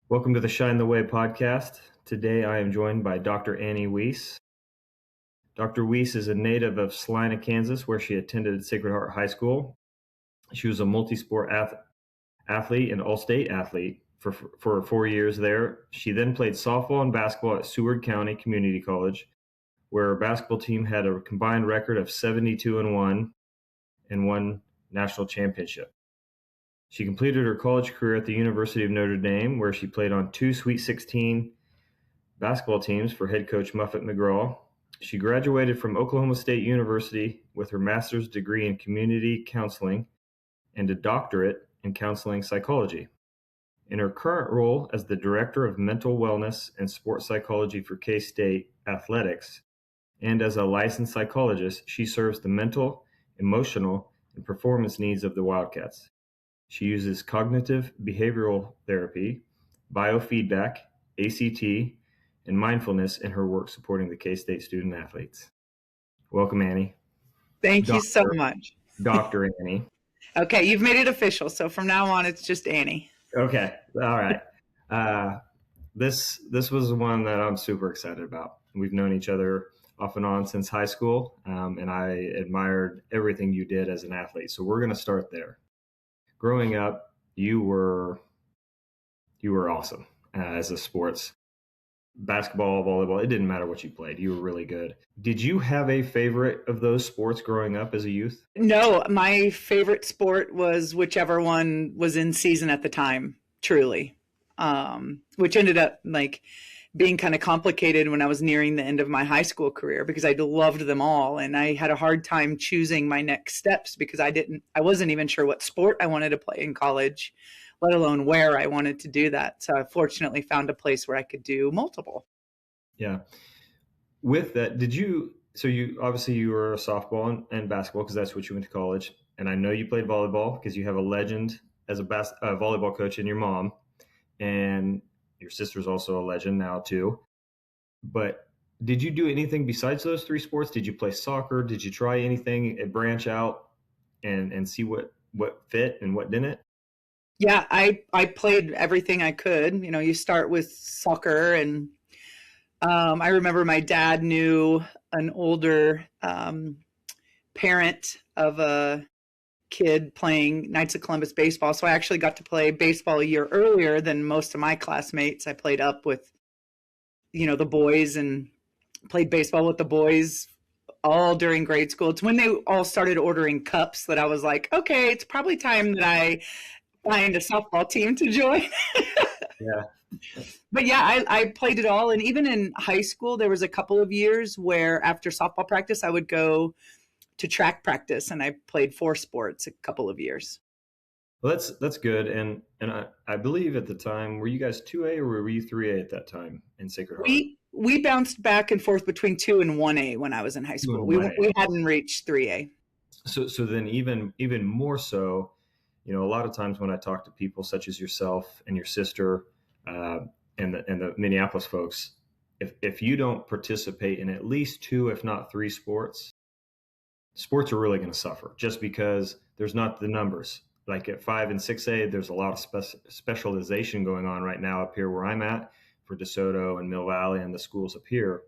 Welcome to the Shine the Way podcast. Today I am joined by Dr. Annie Weese. Dr. Weese is a native of Salina, Kansas, where she attended Sacred Heart High School. She was a multi-sport athlete and all-state athlete for 4 years there. She then played softball and basketball at Seward County Community College, where her basketball team had a combined record of 72-1 and won national championship. She completed her college career at the University of Notre Dame, where she played on 2 Sweet 16 basketball teams for head coach Muffet McGraw. She graduated from Oklahoma State University with her master's degree in community counseling and a doctorate in counseling psychology. In her current role as the Director of Mental Wellness and Sports Psychology for K-State Athletics, and as a licensed psychologist, she serves the mental, emotional, and performance needs of the Wildcats. She uses cognitive behavioral therapy, biofeedback, ACT, and mindfulness in her work supporting the K-State student athletes. Welcome, Annie. Thank you so much. Dr. Annie. Okay, you've made it official. So from now on, it's just Annie. Okay, all right. This was one that I'm super excited about. We've known each other off and on since high school, and I admired everything you did as an athlete. So we're going to start there. Growing up, you were awesome as a sports. Basketball, volleyball, it didn't matter what you played. You were really good. Did you have a favorite of those sports growing up as a youth? No, my favorite sport was whichever one was in season at the time, truly, which ended up being kind of complicated when I was nearing the end of my high school career because I loved them all. And I had a hard time choosing my next steps because I wasn't even sure what sport I wanted to play in college, let alone where I wanted to do that. So I fortunately found a place where I could do multiple. Yeah. With that, you obviously you were a softball and basketball because that's what you went to college. And I know you played volleyball because you have a legend as a volleyball coach in your mom. And your sister's also a legend now too. But did you do anything besides those three sports? Did you play soccer? Did you try anything, branch out and see what fit and what didn't? Yeah, I played everything I could. You start with soccer, and I remember my dad knew an older parent of a kid playing Knights of Columbus baseball. So I actually got to play baseball a year earlier than most of my classmates. I played up with, the boys and played baseball with the boys all during grade school. It's when they all started ordering cups that I was like, okay, it's probably time that I find a softball team to join. Yeah. But yeah, I played it all. And even in high school, there was a couple of years where after softball practice, I would go to track practice, and I played 4 sports a couple of years. Well, that's good. And I believe at the time, were you guys 2A or were you 3A at that time in Sacred Heart? We bounced back and forth between 2 and 1A when I was in high school. We hadn't reached 3A. So then even more so, a lot of times when I talk to people such as yourself and your sister and the Minneapolis folks, if you don't participate in at least 2, if not 3 sports are really going to suffer just because there's not the numbers. Like at 5 and 6A, there's a lot of specialization going on right now up here where I'm at for DeSoto and Mill Valley and the schools up here.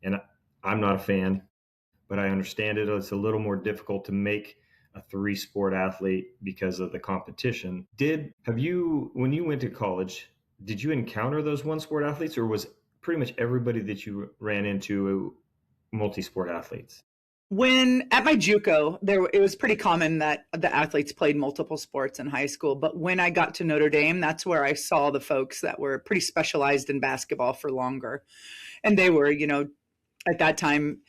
And I'm not a fan, but I understand it. It's a little more difficult to make a 3-sport athlete because of the competition. When you went to college, did you encounter those 1-sport athletes, or was pretty much everybody that you ran into multi-sport athletes? When at my JUCO, it was pretty common that the athletes played multiple sports in high school. But when I got to Notre Dame, that's where I saw the folks that were pretty specialized in basketball for longer. And they were, at that time,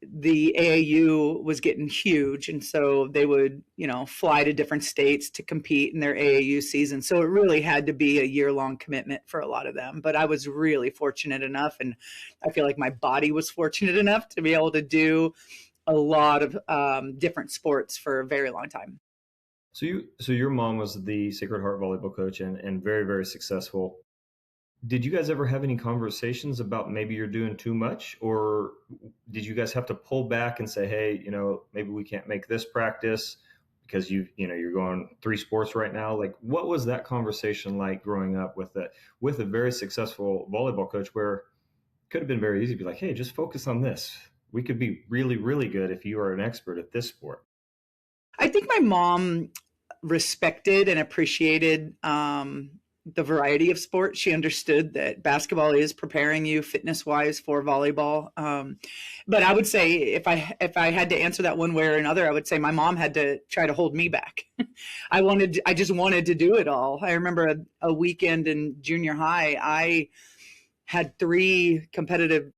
the AAU was getting huge. And so they would, fly to different states to compete in their AAU season. So it really had to be a year-long commitment for a lot of them. But I was really fortunate enough, and I feel like my body was fortunate enough to be able to do a lot of different sports for a very long time. So your mom was the Sacred Heart volleyball coach and very, very successful. Did you guys ever have any conversations about maybe you're doing too much, or did you guys have to pull back and say, hey, maybe we can't make this practice because you're going 3 sports right now. Like, what was that conversation like growing up with a very successful volleyball coach, where it could have been very easy to be like, hey, just focus on this. We could be really, really good if you are an expert at this sport. I think my mom respected and appreciated the variety of sports. She understood that basketball is preparing you fitness wise for volleyball. But I would say if I had to answer that one way or another, I would say my mom had to try to hold me back. I just wanted to do it all. I remember a weekend in junior high, I had 3 competitive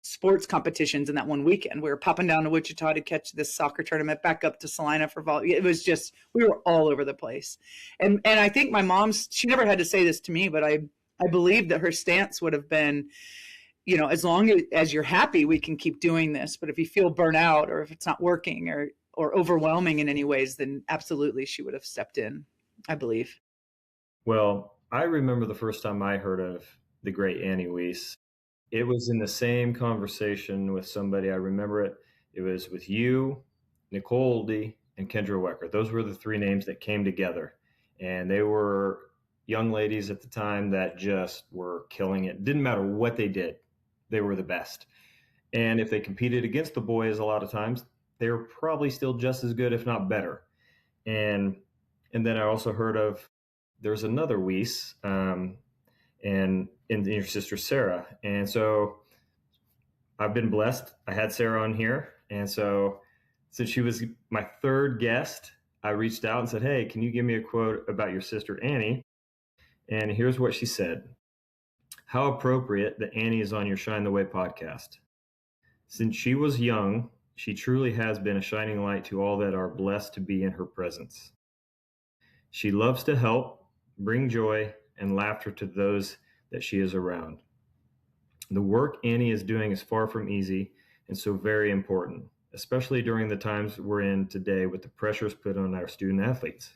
sports competitions in that one weekend. We were popping down to Wichita to catch this soccer tournament, back up to Salina for volleyball. It was just, we were all over the place. And I think my mom's, she never had to say this to me, but I believe that her stance would have been, as long as you're happy, we can keep doing this. But if you feel burnt out, or if it's not working, or overwhelming in any ways, then absolutely she would have stepped in, I believe. Well, I remember the first time I heard of the great Annie Weese. It was in the same conversation with somebody. I remember it. It was with you, Nicole Oldie, and Kendra Wecker. Those were the 3 names that came together. And they were young ladies at the time that just were killing it. Didn't matter what they did. They were the best. And if they competed against the boys a lot of times, they were probably still just as good, if not better. And then I also heard of, there's another Weese, and your sister Sarah. And so I've been blessed. I had Sarah on here. And so since she was my 3rd guest, I reached out and said, hey, can you give me a quote about your sister Annie? And here's what she said. How appropriate that Annie is on your Shine the Way podcast. Since she was young, she truly has been a shining light to all that are blessed to be in her presence. She loves to help, bring joy and laughter to those that she is around. The work Annie is doing is far from easy and so very important, especially during the times we're in today with the pressures put on our student athletes.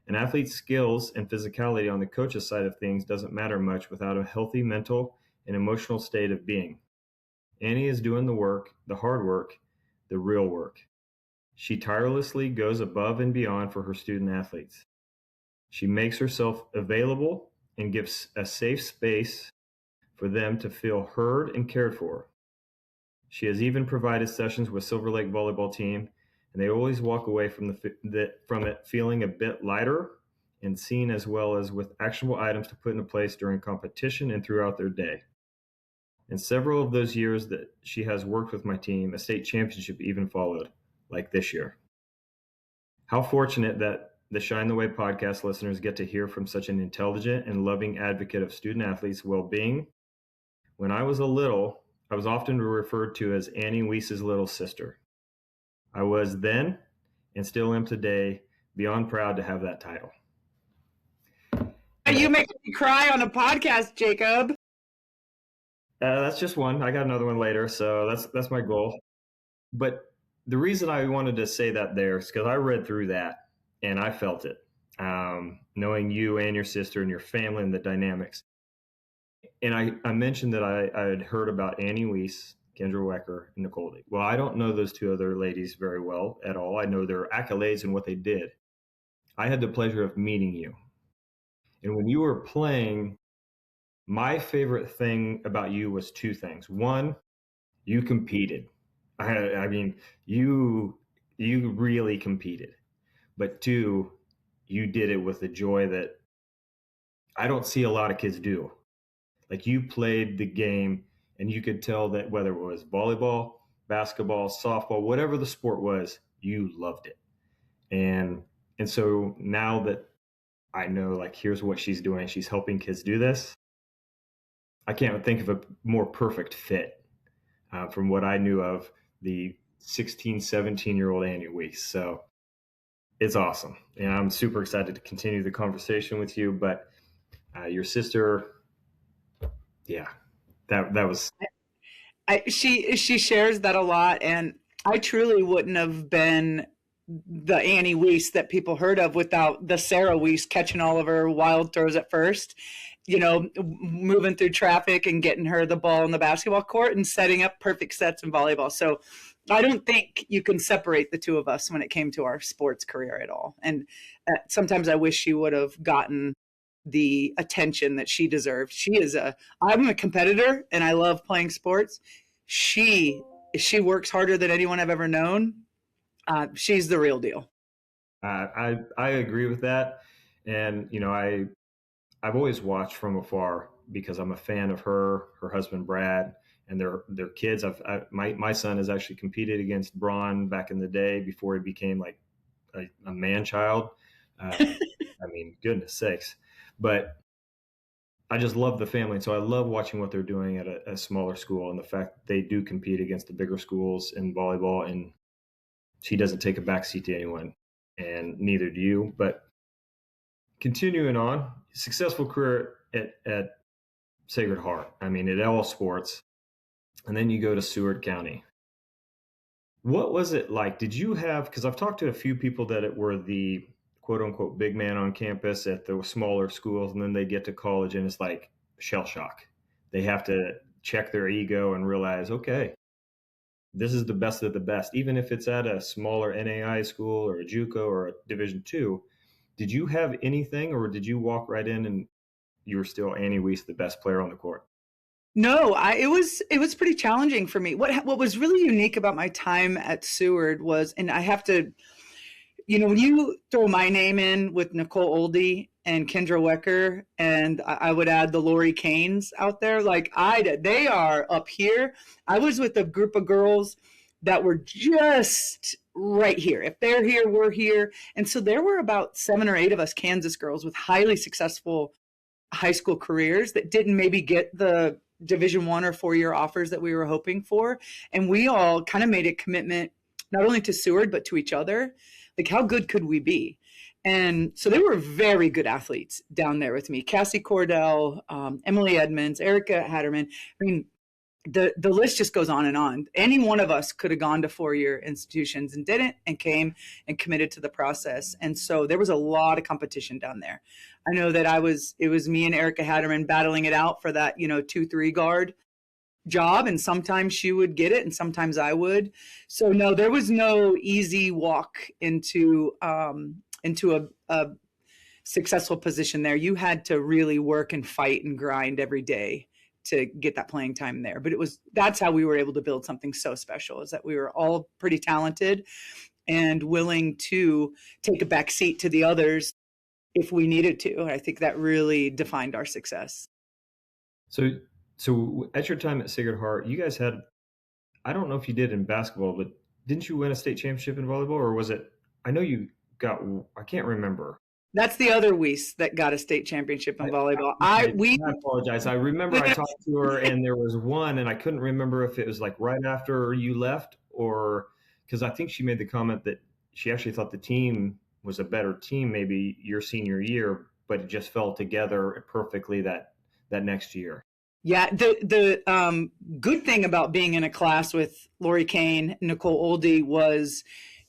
An athlete's skills and physicality on the coach's side of things doesn't matter much without a healthy mental and emotional state of being. Annie is doing the work, the hard work, the real work. She tirelessly goes above and beyond for her student athletes. She makes herself available and gives a safe space for them to feel heard and cared for. She has even provided sessions with Silver Lake volleyball team, and they always walk away from it feeling a bit lighter and seen, as well as with actionable items to put into place during competition and throughout their day. In several of those years that she has worked with my team, a state championship even followed, like this year. How fortunate that the Shine the Way podcast listeners get to hear from such an intelligent and loving advocate of student athletes' well-being. When I was little, I was often referred to as Annie Weese's little sister. I was then, and still am today, beyond proud to have that title. You make me cry on a podcast, Jacob. That's just one. I got another one later, so that's my goal. But the reason I wanted to say that there is because I read through that and I felt it, knowing you and your sister and your family and the dynamics. And I mentioned that I had heard about Annie Weese, Kendra Wecker, and Nicole Lee. Well, I don't know those 2 other ladies very well at all. I know their accolades and what they did. I had the pleasure of meeting you. And when you were playing, my favorite thing about you was 2 things. One, you competed. I mean, you really competed. But 2, you did it with a joy that I don't see a lot of kids do. Like, you played the game and you could tell that whether it was volleyball, basketball, softball, whatever the sport was, you loved it. And so now that I know, like, here's what she's doing, she's helping kids do this, I can't think of a more perfect fit from what I knew of the 16, 17-year-old Annie Weese. So it's awesome. And I'm super excited to continue the conversation with you. But your sister, yeah, that was. She shares that a lot. And I truly wouldn't have been the Annie Weese that people heard of without the Sarah Weese catching all of her wild throws at first, moving through traffic and getting her the ball in the basketball court and setting up perfect sets in volleyball. So I don't think you can separate the two of us when it came to our sports career at all. And sometimes I wish she would have gotten the attention that she deserved. I'm a competitor and I love playing sports. She, she works harder than anyone I've ever known. She's the real deal. I agree with that, and I've always watched from afar because I'm a fan of her husband Brad, and their kids. My son has actually competed against Braun back in the day before he became like a man child. I mean, goodness sakes, but I just love the family, and so I love watching what they're doing at a smaller school, and the fact that they do compete against the bigger schools in volleyball, and she doesn't take a backseat to anyone, and neither do you. But continuing on, successful career at Sacred Heart. I mean, at all sports, and then you go to Seward County. What was it like? Did you have? Because I've talked to a few people that were the quote unquote big man on campus at the smaller schools, and then they get to college, and it's like shell shock. They have to check their ego and realize, okay, this is the best of the best, even if it's at a smaller NAI school or a JUCO or a Division two. Did you have anything, or did you walk right in and you were still Annie Weese, the best player on the court? No, it was pretty challenging for me. What was really unique about my time at Seward was, and I have to, when you throw my name in with Nicole Oldie and Kendra Wecker, and I would add the Lori Canes out there, like I did, they are up here. I was with a group of girls that were just right here. If they're here, we're here. And so there were about 7 or 8 of us Kansas girls with highly successful high school careers that didn't maybe get the Division 1 or 4-year offers that we were hoping for. And we all kind of made a commitment, not only to Seward, but to each other. Like, how good could we be? And so they were very good athletes down there with me. Cassie Cordell, Emily Edmonds, Erica Hatterman. I mean, the list just goes on and on. Any one of us could have gone to 4-year institutions and didn't, and came and committed to the process. And so there was a lot of competition down there. I know that it was me and Erica Hatterman battling it out for that, 2-3 guard job. And sometimes she would get it and sometimes I would. So no, there was no easy walk into a successful position there. You had to really work and fight and grind every day to get that playing time there. But that's how we were able to build something so special, is that we were all pretty talented and willing to take a back seat to the others if we needed to. And I think that really defined our success. So at your time at Sacred Heart, you guys had, I don't know if you did in basketball, but didn't you win a state championship in volleyball, or was it, I know you got, I can't remember. That's the other Weese that got a state championship in volleyball. I apologize. I remember I talked to her and there was one, and I couldn't remember if it was like right after you left, or because I think she made the comment that she actually thought the team was a better team maybe your senior year, but it just fell together perfectly that next year. Yeah, the good thing about being in a class with Lori Kane, Nicole Oldie was,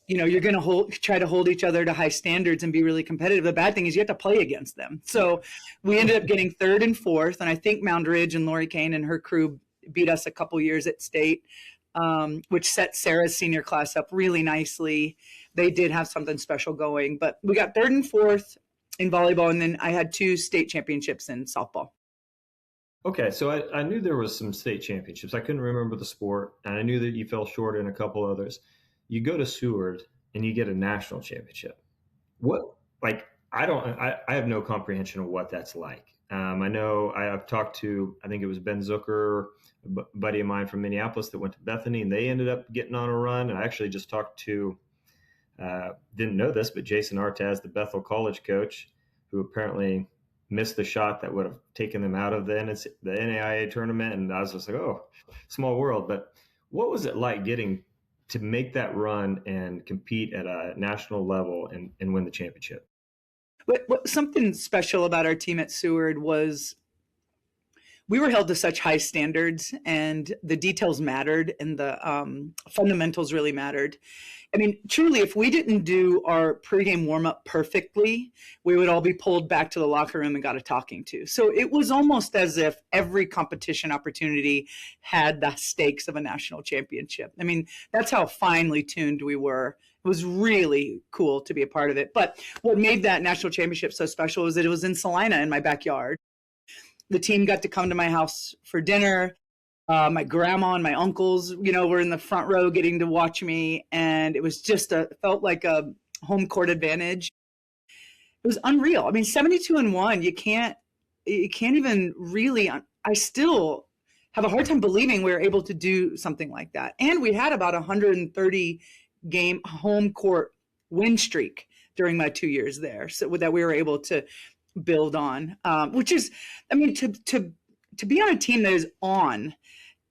you're going to try to hold each other to high standards and be really competitive. The bad thing is you have to play against them. So we ended up getting 3rd and 4th, and I think Mound Ridge and Lori Kane and her crew beat us a couple years at state, which set Sarah's senior class up really nicely. They did have something special going, but we got 3rd and 4th in volleyball, and then I had 2 state championships in softball. Okay, so I knew there was some state championships. I couldn't remember the sport, and I knew that you fell short in a couple others. You go to Seward and you get a national championship. What, like, I have no comprehension of what that's like. I know I've talked to, I think it was Ben Zucker, a buddy of mine from Minneapolis that went to Bethany, and they ended up getting on a run. And I actually just talked to, didn't know this, but Jason Artaz, the Bethel College coach, who apparently missed the shot that would have taken them out of the NAIA tournament. And I was just like, oh, small world. But what was it like getting to make that run and compete at a national level and win the championship? What something special about our team at Seward was we were held to such high standards, and the details mattered, and the fundamentals really mattered. I mean, truly, if we didn't do our pregame warm-up perfectly, we would all be pulled back to the locker room and got a talking to. So it was almost as if every competition opportunity had the stakes of a national championship. I mean, that's how finely tuned we were. It was really cool to be a part of it. But what made that national championship so special was that it was in Salina in my backyard. The team got to come to my house for dinner. My grandma and my uncles, were in the front row getting to watch me. And it was just felt like a home court advantage. It was unreal. I mean, 72-1, you can't even really, I still have a hard time believing we were able to do something like that. And we had about 130 game home court win streak during my 2 years there. So that we were able to build on, which is, I mean, to be on a team that is on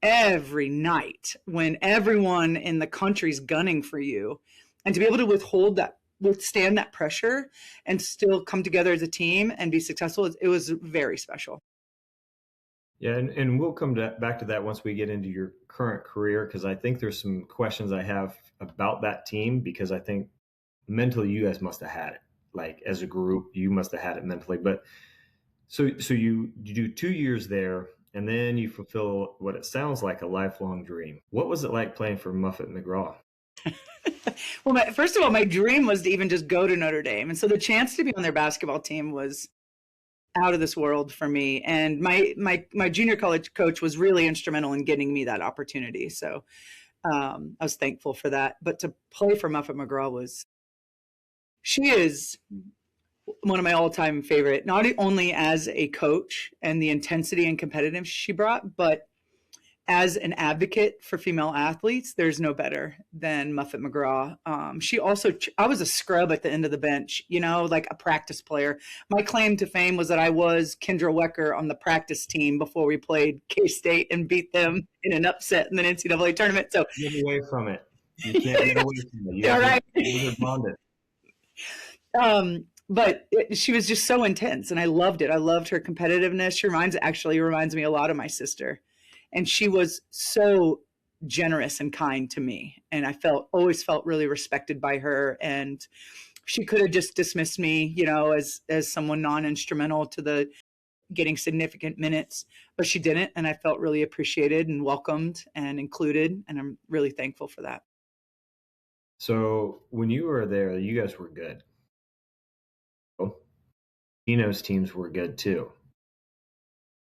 every night when everyone in the country's gunning for you, and to be able to withstand that pressure and still come together as a team and be successful, it was very special. Yeah, and we'll come back to that once we get into your current career, because I think there's some questions I have about that team, because I think mentally you guys must have had it. Like, as a group, you must have had it mentally. But so you do 2 years there, and then you fulfill what it sounds like a lifelong dream. What was it like playing for Muffet McGraw? Well, first of all, my dream was to even just go to Notre Dame. And so the chance to be on their basketball team was out of this world for me. And my junior college coach was really instrumental in getting me that opportunity. So I was thankful for that. But to play for Muffet McGraw she is one of my all-time favorite, not only as a coach and the intensity and competitiveness she brought, but as an advocate for female athletes. There's no better than Muffet McGraw. I was a scrub at the end of the bench, like a practice player. My claim to fame was that I was Kendra Wecker on the practice team before we played K-State and beat them in an upset in the NCAA tournament. So get away from it. You can't get away from it. All right. You're bonded. But she was just so intense, and I loved it. I loved her competitiveness. She reminds me a lot of my sister. And she was so generous and kind to me. And I always felt really respected by her. And she could have just dismissed me, as someone non-instrumental to the getting significant minutes, but she didn't. And I felt really appreciated and welcomed and included. And I'm really thankful for that. So when you were there, you guys were good. Dino's teams were good too.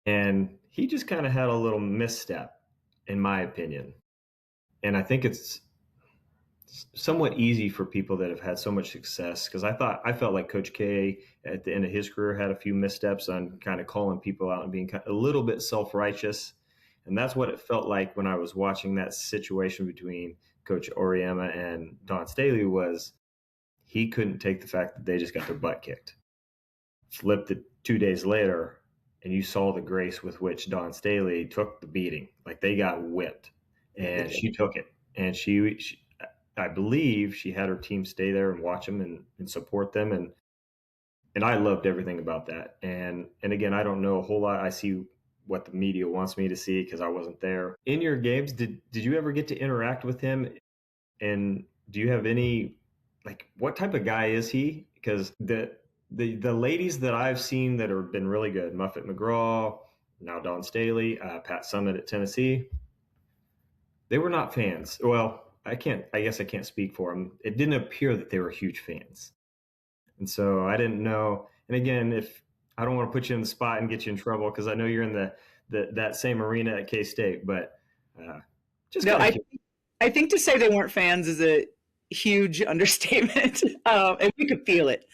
And he just kind of had a little misstep, in my opinion. And I think it's somewhat easy for people that have had so much success, because I felt like Coach K at the end of his career had a few missteps on kind of calling people out and being a little bit self-righteous. And that's what it felt like when I was watching that situation between Coach Auriemma and Don Staley. Was he couldn't take the fact that they just got their butt kicked. Flipped it 2 days later, and you saw the grace with which Don Staley took the beating. Like, they got whipped, and she took it. And she I believe she had her team stay there and watch them and support them. And I loved everything about that. And again, I don't know a whole lot. I see what the media wants me to see because I wasn't there. In your games, did you ever get to interact with him? And do you have any, like, what type of guy is he? Because the ladies that I've seen that have been really good, Muffet McGraw, now Don Staley, Pat Summitt at Tennessee, they were not fans. Well, I guess I can't speak for them. It didn't appear that they were huge fans. And so I didn't know. And again, if I don't want to put you in the spot and get you in trouble, because I know you're in that same arena at K-State, but just no, I think to say they weren't fans is a huge understatement. And we could feel it.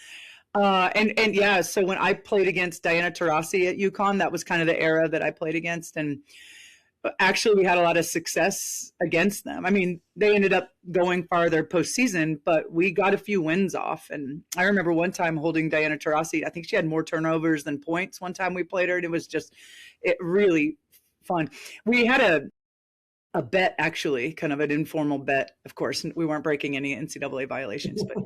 And yeah, so when I played against Diana Taurasi at UConn, that was kind of the era that I played against. And actually, we had a lot of success against them. I mean, they ended up going farther postseason, but we got a few wins off. And I remember one time holding Diana Taurasi. I think she had more turnovers than points one time we played her. And it was just really fun. We had a bet, actually, kind of an informal bet. Of course, we weren't breaking any NCAA violations, but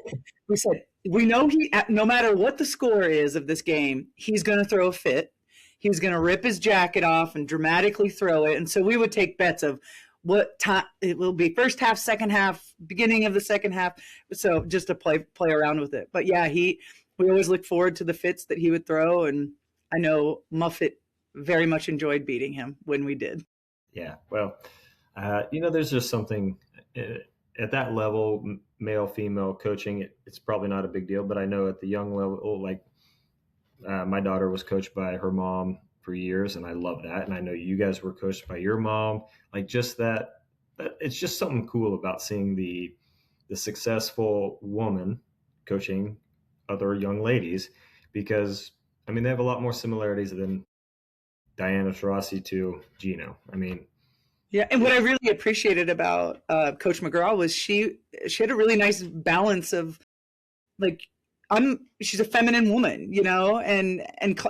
we said, we know no matter what the score is of this game, he's going to throw a fit. he was going to rip his jacket off and dramatically throw it. And so we would take bets of what time it will be, first half, second half, beginning of the second half. So just to play around with it. But yeah, we always look forward to the fits that he would throw. And I know Muffet very much enjoyed beating him when we did. Yeah. Well, there's just something at that level, male, female coaching, it's probably not a big deal, but I know at the young level, like my daughter was coached by her mom for years, and I love that. And I know you guys were coached by your mom. Like just that it's just something cool about seeing the successful woman coaching other young ladies, because I mean they have a lot more similarities than Diana Taurasi to Gino. I mean, yeah, and what I really appreciated about Coach McGraw was she had a really nice balance of like she's a feminine woman, and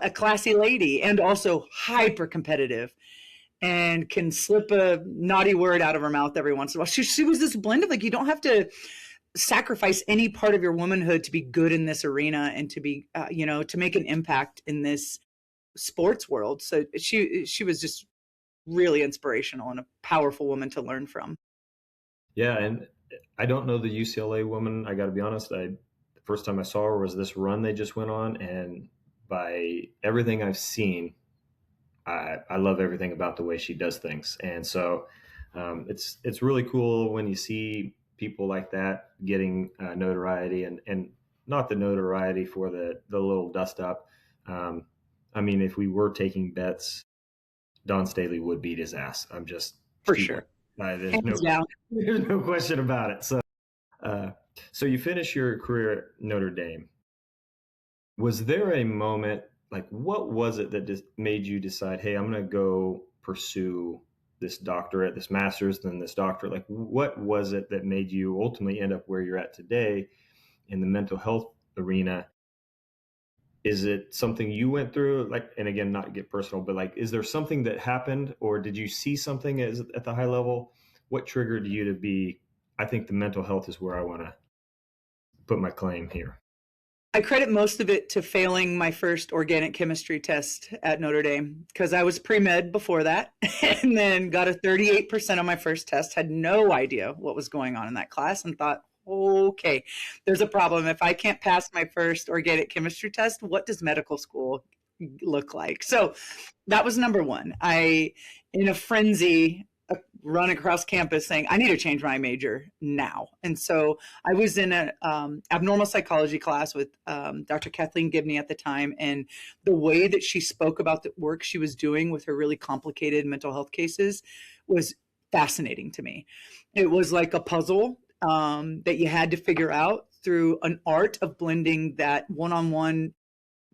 a classy lady, and also hyper competitive, and can slip a naughty word out of her mouth every once in a while. She was this blend of like, you don't have to sacrifice any part of your womanhood to be good in this arena and to be, to make an impact in this sports world. So she was just really inspirational and a powerful woman to learn from. Yeah, and I don't know the UCLA woman. I got to be honest. The first time I saw her was this run they just went on, and by everything I've seen, I love everything about the way she does things. And so it's really cool when you see people like that getting notoriety, and not the notoriety for the little dust up. I mean, if we were taking bets, Don Staley would beat his ass. I'm just for sure. There's no question about it. So you finish your career at Notre Dame. Was there a moment, like what was it that made you decide, hey, I'm going to go pursue this doctorate, this master's, then this doctorate? Like what was it that made you ultimately end up where you're at today in the mental health arena? Is it something you went through? Like, and again, not to get personal, but like, is there something that happened, or did you see something at the high level? What triggered you to be, I think the mental health is where I want to put my claim here? I credit most of it to failing my first organic chemistry test at Notre Dame, because I was pre-med before that and then got a 38% on my first test, had no idea what was going on in that class, and thought, okay, there's a problem. If I can't pass my first organic chemistry test, what does medical school look like? So that was number one. I, in a frenzy, run across campus saying, I need to change my major now. And so I was in an abnormal psychology class with Dr. Kathleen Gibney at the time. And the way that she spoke about the work she was doing with her really complicated mental health cases was fascinating to me. It was like a puzzle that you had to figure out through an art of blending that one-on-one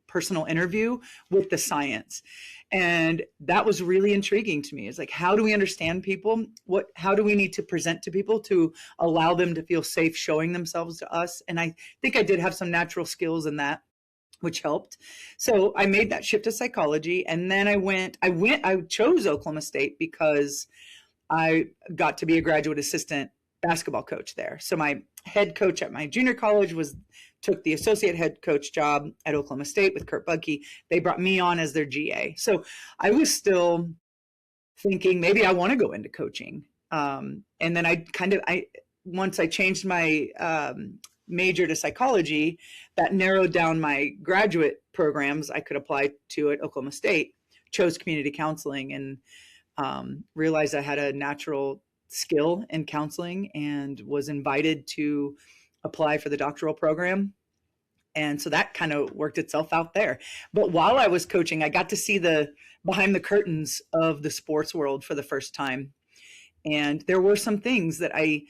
personal interview with the science. And that was really intriguing to me. It's like, how do we understand people? How do we need to present to people to allow them to feel safe showing themselves to us? And I think I did have some natural skills in that, which helped. So I made that shift to psychology. And then I chose Oklahoma State because I got to be a graduate assistant basketball coach there. So my head coach at my junior college took the associate head coach job at Oklahoma State with Kurt Budke. They brought me on as their GA. So I was still thinking maybe I want to go into coaching. And then once I changed my major to psychology, that narrowed down my graduate programs I could apply to at Oklahoma State, chose community counseling, and realized I had a natural skill in counseling and was invited to apply for the doctoral program. And so that kind of worked itself out there. But while I was coaching, I got to see the behind the curtains of the sports world for the first time. And there were some things that made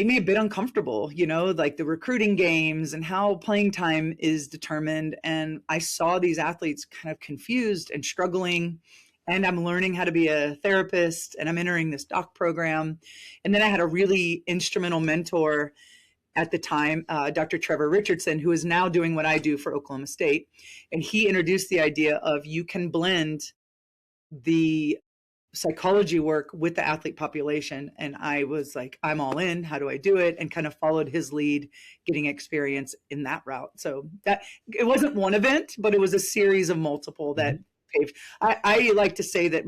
me a bit uncomfortable, like the recruiting games and how playing time is determined. And I saw these athletes kind of confused and struggling. And I'm learning how to be a therapist, and I'm entering this doc program. And then I had a really instrumental mentor at the time, Dr. Trevor Richardson, who is now doing what I do for Oklahoma State. And he introduced the idea of you can blend the psychology work with the athlete population. And I was like, I'm all in. How do I do it? And kind of followed his lead, getting experience in that route. So that it wasn't one event, but it was a series of multiple that paved. I like to say that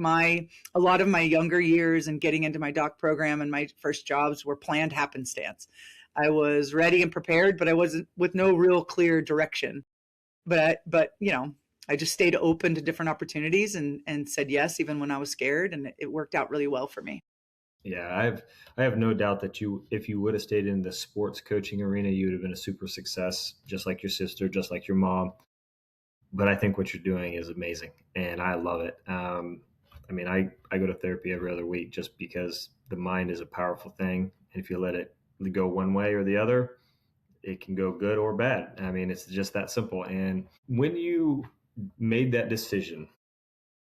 a lot of my younger years and getting into my doc program and my first jobs were planned happenstance. I was ready and prepared, but I wasn't with no real clear direction. But I just stayed open to different opportunities and said yes, even when I was scared, and it worked out really well for me. Yeah, I have no doubt that if you would have stayed in the sports coaching arena, you would have been a super success, just like your sister, just like your mom. But I think what you're doing is amazing, and I love it. I mean, I go to therapy every other week just because the mind is a powerful thing, and if you let it go one way or the other, it can go good or bad. I mean, it's just that simple. And when you made that decision,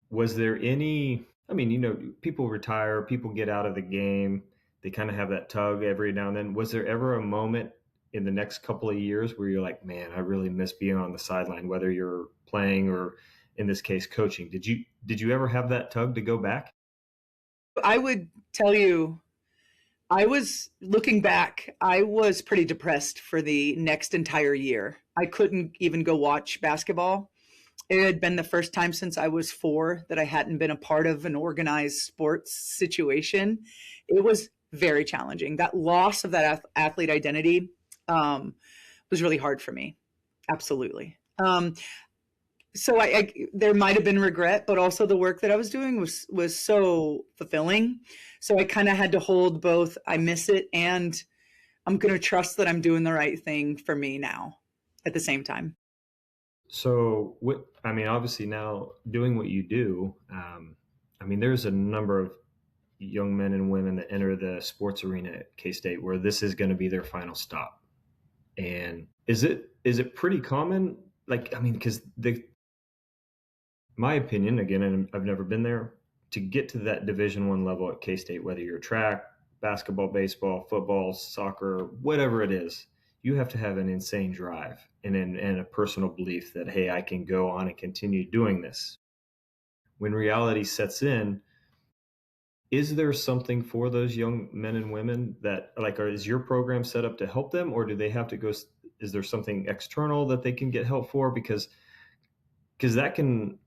was there any, I mean, people retire, people get out of the game, they kind of have that tug every now and then. Was there ever a moment in the next couple of years where you're like, man, I really miss being on the sideline, whether you're playing or in this case coaching? Did you ever have that tug to go back? I would tell you, I was looking back, I was pretty depressed for the next entire year. I couldn't even go watch basketball. It had been the first time since I was 4 that I hadn't been a part of an organized sports situation. It was very challenging. That loss of that athlete identity was really hard for me. Absolutely. So there might have been regret, but also the work that I was doing was so fulfilling. So I kind of had to hold both. I miss it, and I'm going to trust that I'm doing the right thing for me now at the same time. So, I mean, obviously now doing what you do, I mean, there's a number of young men and women that enter the sports arena at K-State where this is going to be their final stop. And is it pretty common? Like, I mean, because my opinion, again, and I've never been there, to get to that Division I level at K-State, whether you're track, basketball, baseball, football, soccer, whatever it is, you have to have an insane drive and a personal belief that, hey, I can go on and continue doing this. When reality sets in, is there something for those young men and women that, like, is your program set up to help them, or do they have to go? Is there something external that they can get help for? Because that can,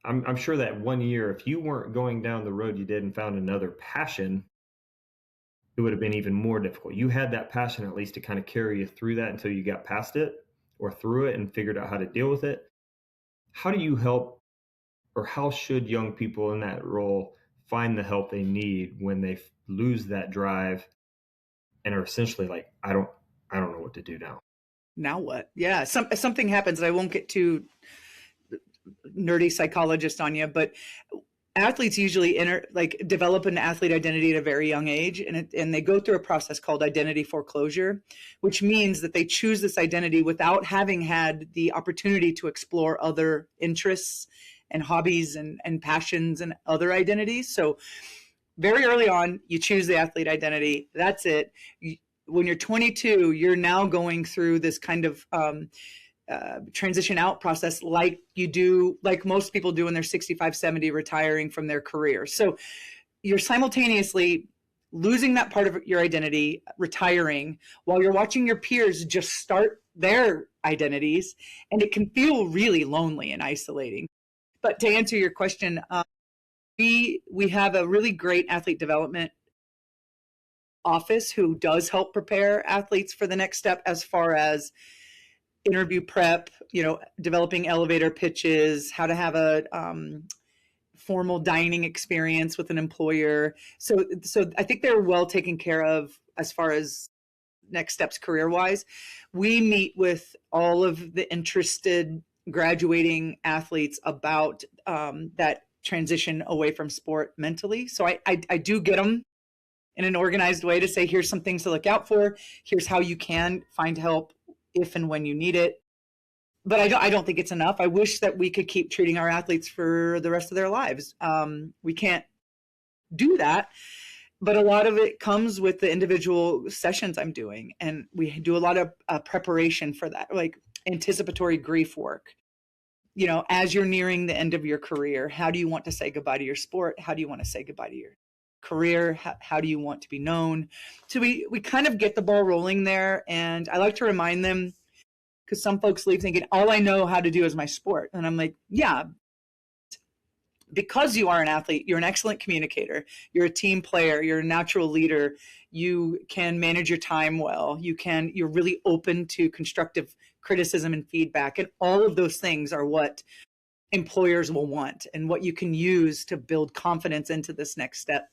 I'm sure that one year, if you weren't going down the road you did and found another passion, it would have been even more difficult. You had that passion at least to kind of carry you through that until you got past it or through it and figured out how to deal with it. How do you help, or how should young people in that role find the help they need when they lose that drive and are essentially like, I don't know what to do now? Now what? Yeah, something happens, and I won't get too nerdy psychologist on you, but athletes usually develop an athlete identity at a very young age, and they go through a process called identity foreclosure, which means that they choose this identity without having had the opportunity to explore other interests and hobbies and passions and other identities. So very early on, you choose the athlete identity. That's it. When you're 22, you're now going through this kind of transition out process like most people do when they're 65, 70, retiring from their career. So you're simultaneously losing that part of your identity, retiring, while you're watching your peers just start their identities. And it can feel really lonely and isolating. But to answer your question, we have a really great athlete development office who does help prepare athletes for the next step as far as interview prep, developing elevator pitches, how to have a formal dining experience with an employer. So I think they're well taken care of as far as next steps career wise. We meet with all of the interested graduating athletes about that transition away from sport mentally. So I do get them in an organized way to say, here's some things to look out for. Here's how you can find help if and when you need it. But I don't think it's enough. I wish that we could keep treating our athletes for the rest of their lives. We can't do that. But a lot of it comes with the individual sessions I'm doing. And we do a lot of preparation for that, like anticipatory grief work. As you're nearing the end of your career, how do you want to say goodbye to your sport? How do you want to say goodbye to your career? How do you want to be known? So we kind of get the ball rolling there. And I like to remind them, because some folks leave thinking, all I know how to do is my sport. And I'm like, yeah, because you are an athlete, you're an excellent communicator, you're a team player, you're a natural leader, you can manage your time well, you're really open to constructive criticism and feedback. And all of those things are what employers will want and what you can use to build confidence into this next step.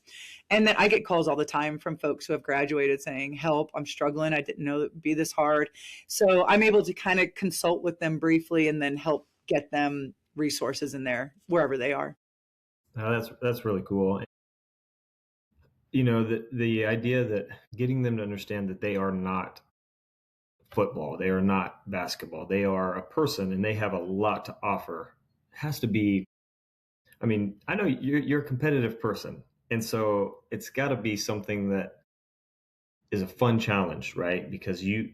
And then I get calls all the time from folks who have graduated saying, help, I'm struggling. I didn't know it would be this hard. So I'm able to kind of consult with them briefly and then help get them resources in there wherever they are. That's really cool. You know, the idea that getting them to understand that they are not football, they are not basketball, they are a person and they have a lot to offer has to be, I mean, I know you're a competitive person, and so it's got to be something that is a fun challenge, right? Because you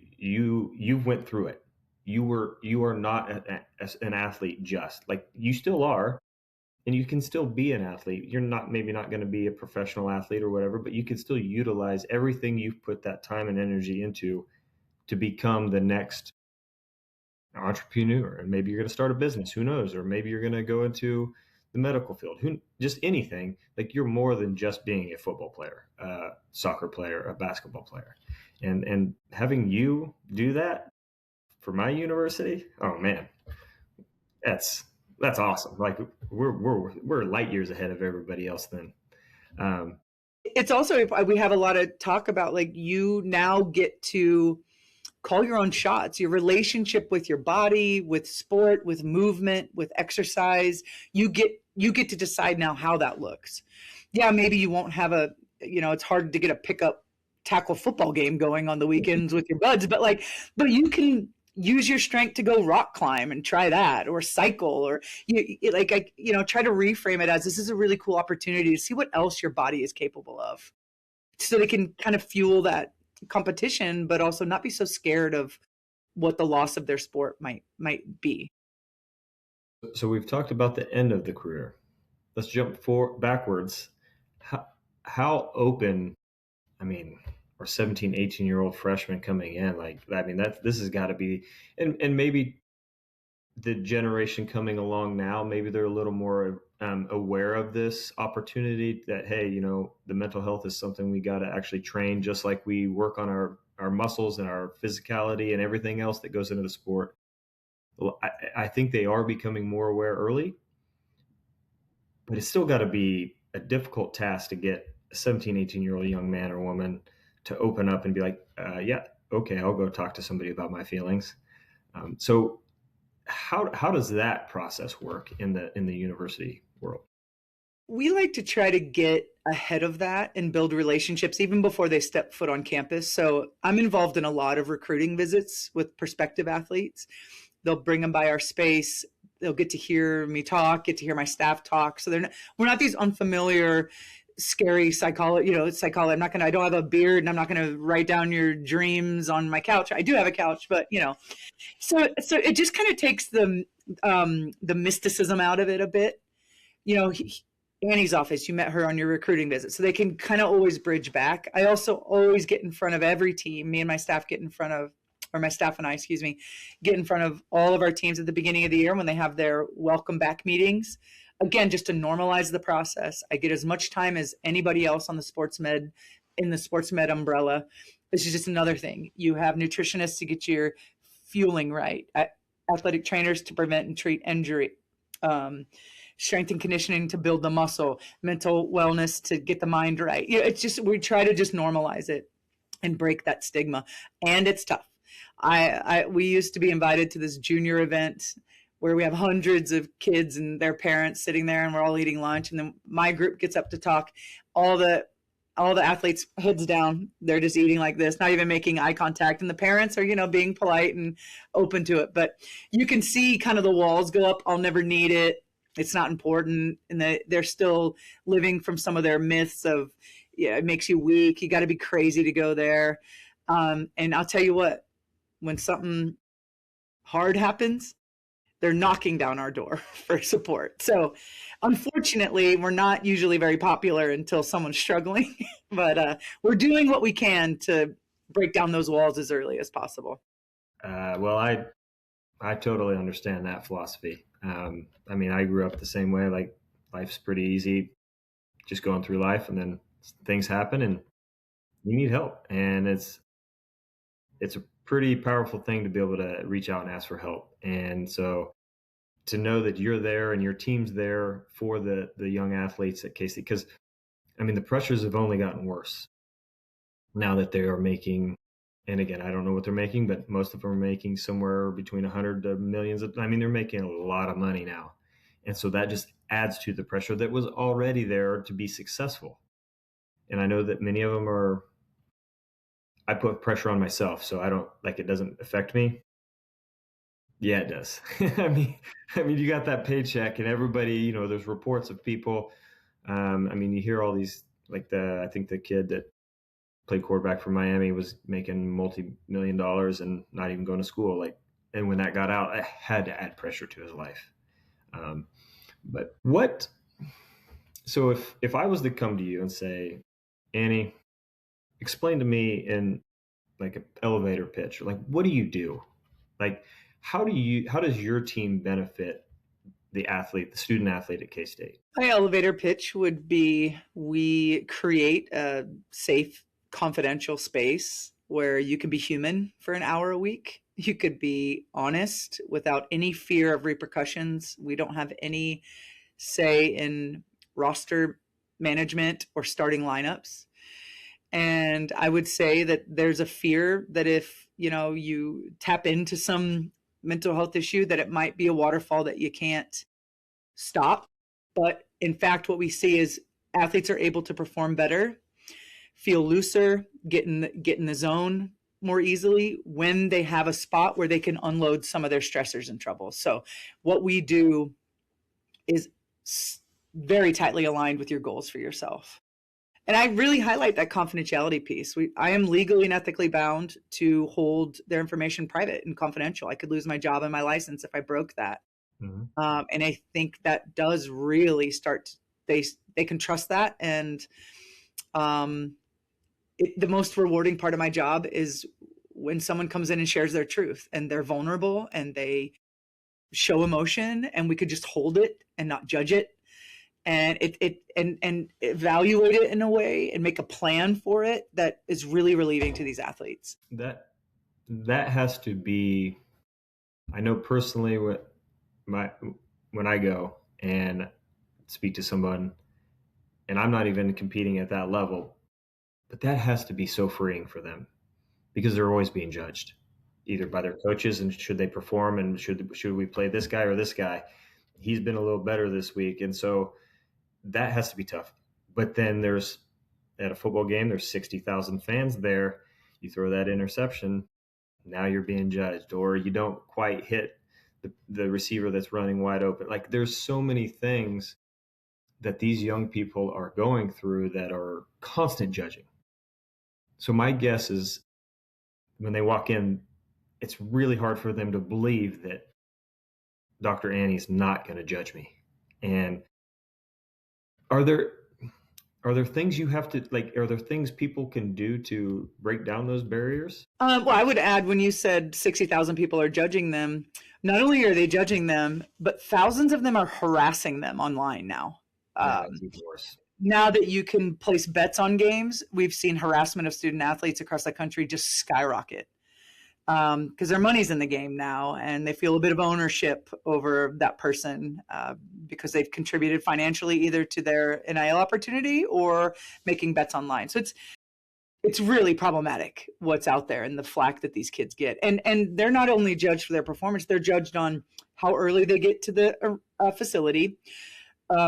went through it. You are not an athlete, just like you still are, and you can still be an athlete. You're not, maybe not going to be a professional athlete or whatever, but you can still utilize everything you've put that time and energy into to become the next entrepreneur. And maybe you're going to start a business, who knows? Or maybe you're going to go into the medical field, just anything. Like, you're more than just being a football player, a soccer player, a basketball player. And having you do that for my university, oh man, that's awesome. Like, we're light years ahead of everybody else then. It's also, we have a lot of talk about, like, you now get to call your own shots. Your relationship with your body, with sport, with movement, with exercise, you get to decide now how that looks. Yeah, maybe you won't have it's hard to get a pickup tackle football game going on the weekends with your buds, but you can use your strength to go rock climb and try that, or cycle, or try to reframe it as, this is a really cool opportunity to see what else your body is capable of, so they can kind of fuel that competition, but also not be so scared of what the loss of their sport might be. So we've talked about the end of the career. Let's jump backwards. How open, I mean, or 17, 18-year-old freshmen coming in, this has got to be, and maybe the generation coming along now, maybe they're a little more aware of this opportunity, that, hey, the mental health is something we got to actually train, just like we work on our muscles and our physicality and everything else that goes into the sport. I think they are becoming more aware early, but it's still got to be a difficult task to get a 17, 18-year-old young man or woman to open up and be like, yeah, okay, I'll go talk to somebody about my feelings. So how does that process work in the university world? We like to try to get ahead of that and build relationships even before they step foot on campus. So I'm involved in a lot of recruiting visits with prospective athletes. They'll bring them by our space. They'll get to hear me talk, get to hear my staff talk. So we're not these unfamiliar, scary psychology. I don't have a beard, and I'm not going to write down your dreams on my couch. I do have a couch, but so it just kind of takes the mysticism out of it a bit. Annie's office, you met her on your recruiting visit, so they can kind of always bridge back. I also always get in front of every team. Me and my staff get in front of, or my staff and I, get in front of all of our teams at the beginning of the year when they have their welcome back meetings. Again, just to normalize the process. I get as much time as anybody else on the sports med umbrella. This is just another thing. You have nutritionists to get your fueling right, athletic trainers to prevent and treat injury, strength and conditioning to build the muscle, mental wellness to get the mind right. It's just, we try to just normalize it and break that stigma. And it's tough. We used to be invited to this junior event where we have hundreds of kids and their parents sitting there, and we're all eating lunch. And then my group gets up to talk. All the athletes, heads down, they're just eating like this, not even making eye contact. And the parents are, being polite and open to it. But you can see kind of the walls go up. I'll never need it. It's not important. And they're still living from some of their myths of, it makes you weak. You got to be crazy to go there. And I'll tell you what, when something hard happens, they're knocking down our door for support. So unfortunately, we're not usually very popular until someone's struggling, but we're doing what we can to break down those walls as early as possible. Well, I totally understand that philosophy. I grew up the same way. Like life's pretty easy, just going through life, and then things happen and you need help. And it's a pretty powerful thing to be able to reach out and ask for help. And so to know that you're there and your team's there for the young athletes at K-State, because I mean the pressures have only gotten worse now that they are making, and again, I don't know what they're making, but most of them are making somewhere between 100 to millions of, I mean, they're making a lot of money now. And so that just adds to the pressure that was already there to be successful. And I know that many of them are, I put pressure on myself, so I don't, like, it doesn't affect me. Yeah, it does. I mean, you got that paycheck, and everybody, there's reports of people. I mean, you hear all these, like I think the kid that played quarterback for Miami was making multi-million dollars and not even going to school. Like, and when that got out, I had to add pressure to his life. But what? So if I was to come to you and say, Annie, explain to me in like an elevator pitch, like what do you do? Like how does your team benefit the athlete, the student athlete at K-State? My elevator pitch would be we create a safe, confidential space where you can be human for an hour a week. You could be honest without any fear of repercussions. We don't have any say in roster management or starting lineups. And I would say that there's a fear that if, you tap into some mental health issue, that it might be a waterfall that you can't stop. But in fact, what we see is athletes are able to perform better, feel looser, get in the zone more easily when they have a spot where they can unload some of their stressors and troubles. So what we do is very tightly aligned with your goals for yourself. And I really highlight that confidentiality piece. I am legally and ethically bound to hold their information private and confidential. I could lose my job and my license if I broke that. Mm-hmm. And I think that does really start. They can trust that, and the most rewarding part of my job is when someone comes in and shares their truth, and they're vulnerable and they show emotion, and we could just hold it and not judge it, and and evaluate it in a way and make a plan for it that is really relieving to these athletes. That has to be. I know personally when I go and speak to someone, and I'm not even competing at that level, but that has to be so freeing for them because they're always being judged either by their coaches and should they perform and should we play this guy or this guy. He's been a little better this week, and so that has to be tough. But then there's at a football game, there's 60,000 fans there. You throw that interception, now you're being judged, or you don't quite hit the receiver that's running wide open. Like there's so many things that these young people are going through that are constant judging. So my guess is when they walk in, it's really hard for them to believe that Dr. Annie's not going to judge me. And are there things you have to like? Are there things people can do to break down those barriers? Well, I would add when you said 60,000 people are judging them, not only are they judging them, but thousands of them are harassing them online now. That's even worse. Now that you can place bets on games, we've seen harassment of student athletes across the country just skyrocket because their money's in the game now and they feel a bit of ownership over that person because they've contributed financially either to their NIL opportunity or making bets online. So it's really problematic what's out there and the flack that these kids get. And they're not only judged for their performance, they're judged on how early they get to the facility,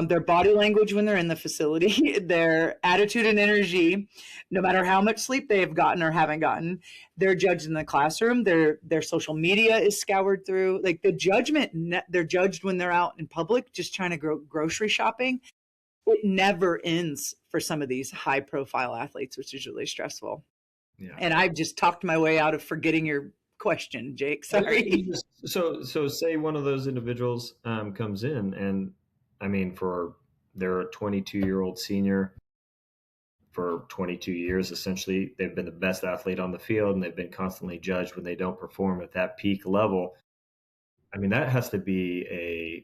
their body language when they're in the facility, their attitude and energy, no matter how much sleep they have gotten or haven't gotten. They're judged in the classroom. Their social media is scoured through. Like the judgment, they're judged when they're out in public, just trying to go grocery shopping. It never ends for some of these high profile athletes, which is really stressful. Yeah. And I've just talked my way out of forgetting your question, Jake. Sorry. So say one of those individuals comes in and, I mean, they're a 22-year-old senior for 22 years, essentially. They've been the best athlete on the field, and they've been constantly judged when they don't perform at that peak level. I mean, that has to be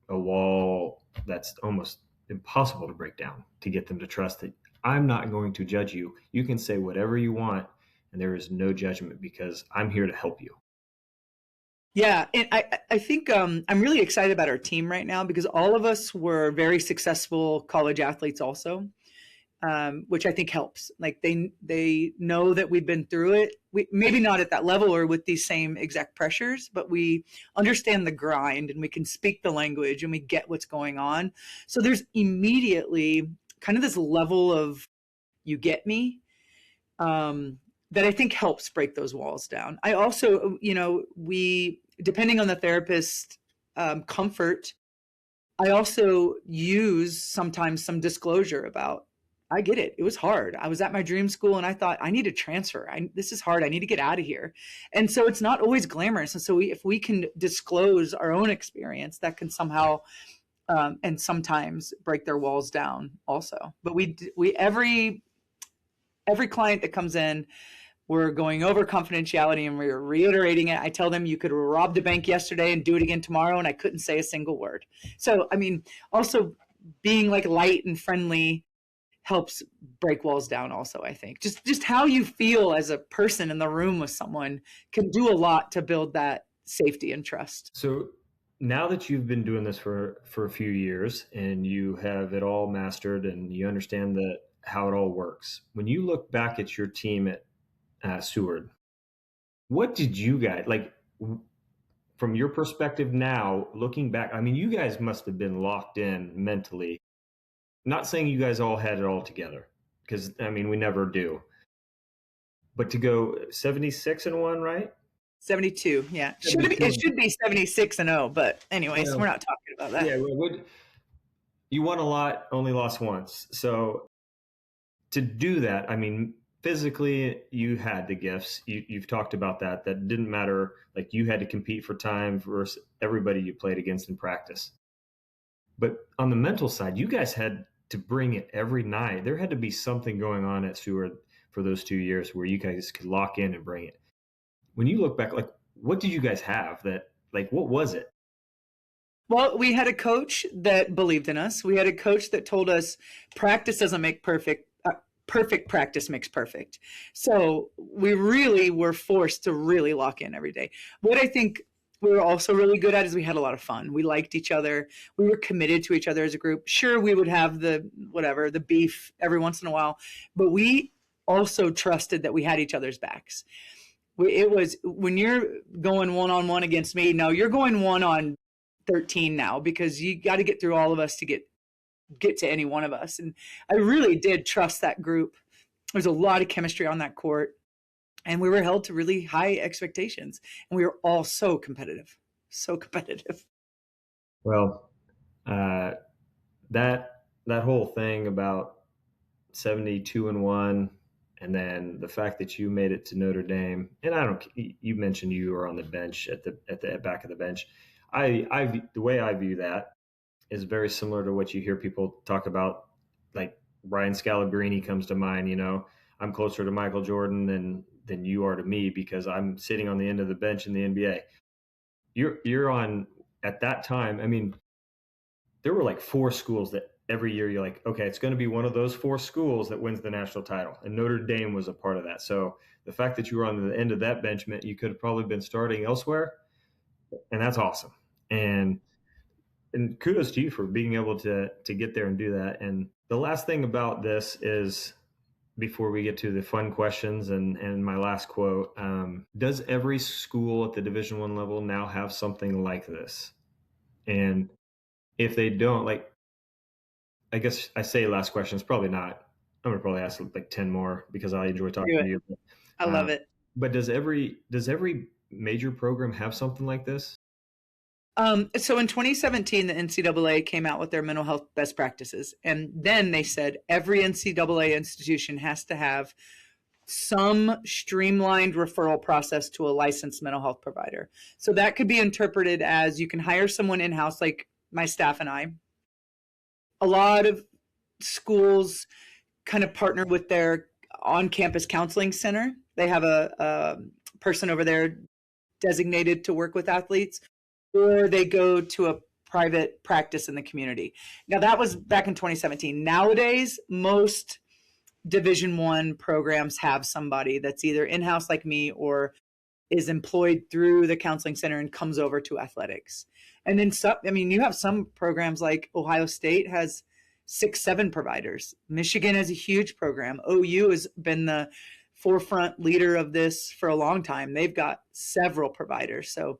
a wall that's almost impossible to break down, to get them to trust that I'm not going to judge you. You can say whatever you want, and there is no judgment because I'm here to help you. Yeah, and I think I'm really excited about our team right now because all of us were very successful college athletes also, which I think helps. Like they know that we've been through it. We maybe not at that level or with these same exact pressures, but we understand the grind and we can speak the language and we get what's going on. So there's immediately kind of this level of you get me, that I think helps break those walls down. I also, we, depending on the therapist, comfort, I also use sometimes some disclosure about, I get it. It was hard. I was at my dream school and I thought I need to transfer. This is hard. I need to get out of here. And so it's not always glamorous. And so if we can disclose our own experience, that can somehow, and sometimes break their walls down also. But every client that comes in, we're going over confidentiality and we're reiterating it. I tell them you could have robbed a bank yesterday and do it again tomorrow, and I couldn't say a single word. So, I mean, also being like light and friendly helps break walls down also, I think. Just how you feel as a person in the room with someone can do a lot to build that safety and trust. So now that you've been doing this for a few years and you have it all mastered and you understand how it all works, when you look back at your team at Seward, what did you guys like from your perspective now, looking back? I mean, you guys must have been locked in mentally. Not saying you guys all had it all together, because I mean, we never do. But to go 76-1, right? 72, yeah. It should be 76-0, but anyways, we're not talking about that. Yeah, you won a lot, only lost once. So to do that, I mean, physically, you had the gifts. You've talked about that. That didn't matter. Like you had to compete for time versus everybody you played against in practice. But on the mental side, you guys had to bring it every night. There had to be something going on at Seward for those 2 years where you guys could lock in and bring it. When you look back, like, what did you guys have what was it? Well, we had a coach that believed in us. We had a coach that told us practice doesn't make perfect. Perfect practice makes perfect. So we really were forced to really lock in every day. What I think we were also really good at is we had a lot of fun. We liked each other. We were committed to each other as a group. Sure, we would have the beef every once in a while, but we also trusted that we had each other's backs. It was when you're going one-on-one against me, now you're going one on 13 now because you got to get through all of us to get to any one of us. And I really did trust that group. There's a lot of chemistry on that court, and we were held to really high expectations, and we were all so competitive, so competitive. Well, that whole thing about 72-1, and then the fact that you made it to Notre Dame, and you mentioned you were on the bench at the back of the bench. The way I view that is very similar to what you hear people talk about. Like Ryan Scalabrine comes to mind. I'm closer to Michael Jordan than you are to me because I'm sitting on the end of the bench in the NBA. You're on at that time. I mean, there were like 4 schools that every year you're like, okay, it's going to be one of those 4 schools that wins the national title, and Notre Dame was a part of that. So the fact that you were on the end of that bench meant you could have probably been starting elsewhere, and that's awesome. And kudos to you for being able to get there and do that. And the last thing about this is, before we get to the fun questions and my last quote, does every school at the Division I level now have something like this? And if they don't, like, I guess I say last question, it's probably not. I'm gonna probably ask like 10 more because I enjoy talking to you. I love it. But does every major program have something like this? So in 2017, the NCAA came out with their mental health best practices. And then they said every NCAA institution has to have some streamlined referral process to a licensed mental health provider. So that could be interpreted as you can hire someone in-house, like my staff and I. A lot of schools kind of partner with their on-campus counseling center. They have a person over there designated to work with athletes, or they go to a private practice in the community. Now that was back in 2017. Nowadays, most Division I programs have somebody that's either in-house like me or is employed through the counseling center and comes over to athletics. And then some, I mean, you have some programs like Ohio State has 6, 7 providers. Michigan has a huge program. OU has been the forefront leader of this for a long time. They've got several providers. So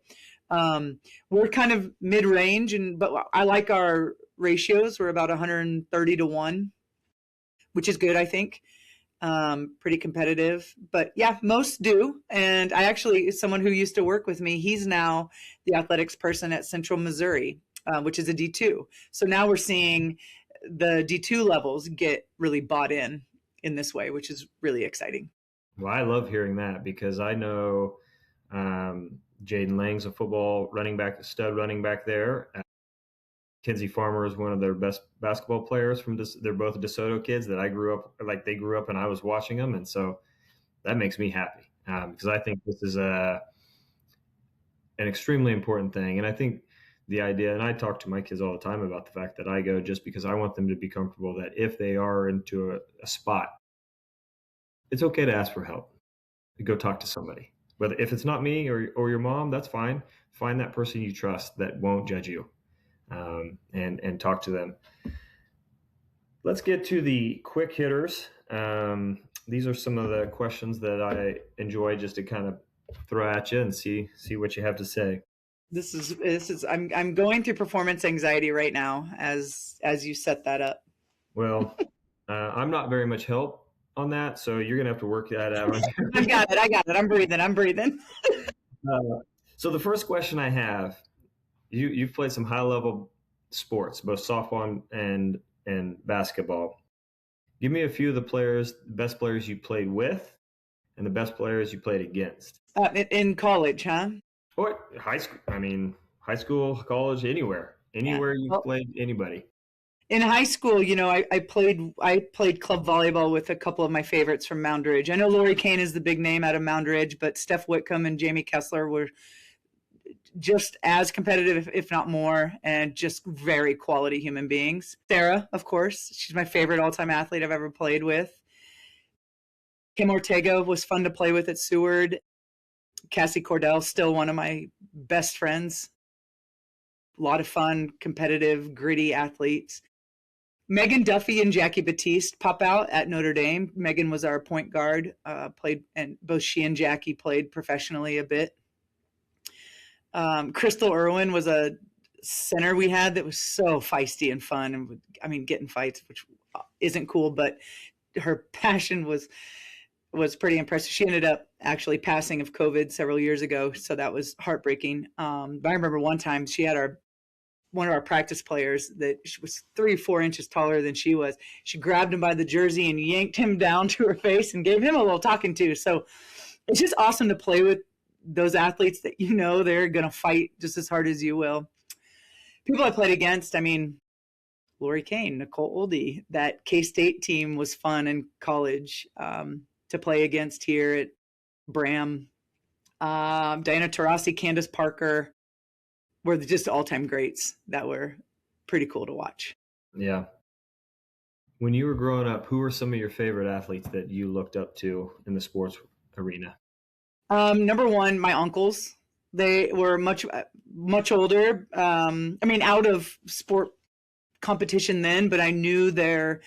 we're kind of mid-range, but I like our ratios. We're about 130 to 1, which is good, I think. Pretty competitive, but yeah, most do. And I actually, someone who used to work with me, he's now the athletics person at Central Missouri, which is a D2. So now we're seeing the D2 levels get really bought in this way, which is really exciting. Well, I love hearing that because I know Jaden Lang's a football running back, a stud running back there. Kinsey Farmer is one of their best basketball players from this. They're both DeSoto kids that I grew up, like they grew up and I was watching them. And so that makes me happy because I think this is an extremely important thing. And I think the idea, and I talk to my kids all the time about the fact that I go just because I want them to be comfortable that if they are into a spot, it's okay to ask for help. Go talk to somebody. Whether if it's not me or your mom, that's fine. Find that person you trust that won't judge you. And talk to them. Let's get to the quick hitters. These are some of the questions that I enjoy just to kind of throw at you and see what you have to say. This is I'm going through performance anxiety right now as you set that up. Well, I'm not very much help on that, so you're gonna have to work that out. I got it. I'm breathing. So the first question I have. You've played some high-level sports, both softball and basketball. Give me a few of the best players you played with, and the best players you played against. In college, huh? Or high school. I mean, high school, college, anywhere you played anybody. In high school, I played club volleyball with a couple of my favorites from Moundridge. I know Lori Kane is the big name out of Moundridge, but Steph Whitcomb and Jamie Kessler were just as competitive, if not more, and just very quality human beings. Sarah, of course, she's my favorite all-time athlete I've ever played with. Kim Ortega was fun to play with at Seward. Cassie Cordell, still one of my best friends. A lot of fun, competitive, gritty athletes. Megan Duffy and Jackie Batiste pop out at Notre Dame. Megan was our point guard, and both she and Jackie played professionally a bit. Crystal Irwin was a center we had that was so feisty and fun, and I mean, getting fights, which isn't cool, but her passion was pretty impressive. She ended up actually passing of COVID several years ago, so that was heartbreaking. But I remember one time she had one of our practice players that she was 3 or 4 inches taller than she was. She grabbed him by the jersey and yanked him down to her face and gave him a little talking to. So it's just awesome to play with those athletes that they're going to fight just as hard as you will. People I played against, I mean, Lori Kane, Nicole Oldie, that K-State team was fun in college to play against here at Bram. Diana Taurasi, Candace Parker were just all-time greats that were pretty cool to watch. Yeah. When you were growing up, who were some of your favorite athletes that you looked up to in the sports arena? Number one, my uncles. They were much older. I mean, out of sport competition then, but I knew their